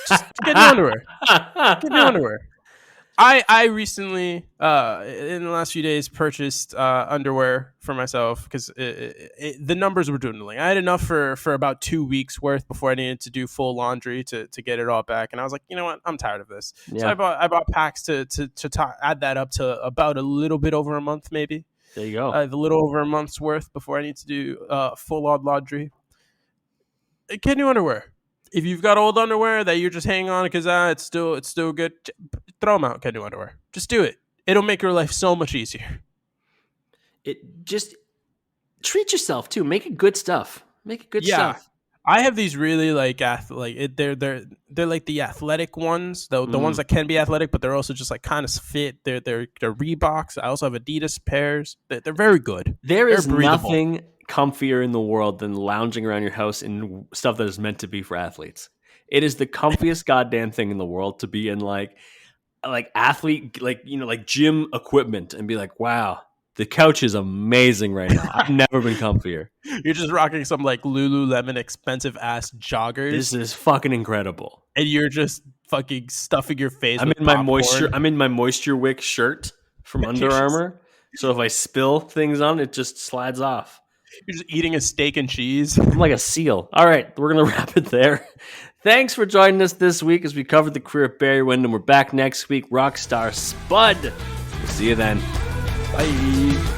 [SPEAKER 2] Just get new underwear. Get new underwear. I recently, in the last few days, purchased underwear for myself because the numbers were dwindling. I had enough for about 2 weeks worth before I needed to do full laundry to get it all back. And I was like, you know what? I'm tired of this. Yeah. So I bought packs to add that up to about a little bit over a month, maybe.
[SPEAKER 1] There you go.
[SPEAKER 2] A little over a month's worth before I need to do full on laundry. Get new underwear. If you've got old underwear that you're just hanging on because it's still good, throw them out. Get new underwear. Just do it. It'll make your life so much easier.
[SPEAKER 1] It just treat yourself too. Make it good stuff. Make it good stuff.
[SPEAKER 2] I have these really like they're like the athletic ones, the ones that can be athletic, but they're also just like kind of fit. They're Reeboks. I also have Adidas pairs. They're very good.
[SPEAKER 1] There is nothing comfier in the world than lounging around your house in stuff that is meant to be for athletes. It is the comfiest goddamn thing in the world to be in like athlete, like, you know, like gym equipment and be like, wow, the couch is amazing right now. I've never been comfier.
[SPEAKER 2] You're just rocking some like Lululemon expensive ass joggers.
[SPEAKER 1] This is fucking incredible.
[SPEAKER 2] And you're just fucking stuffing your face.
[SPEAKER 1] I'm in my moisture wick shirt from Under Armour. So if I spill things on it, just slides off.
[SPEAKER 2] You're just eating a steak and cheese.
[SPEAKER 1] I'm like a seal. All right, we're going to wrap it there. Thanks for joining us this week as we covered the career of Barry Windham. We're back next week. Rockstar Spud. We'll see you then.
[SPEAKER 2] Bye.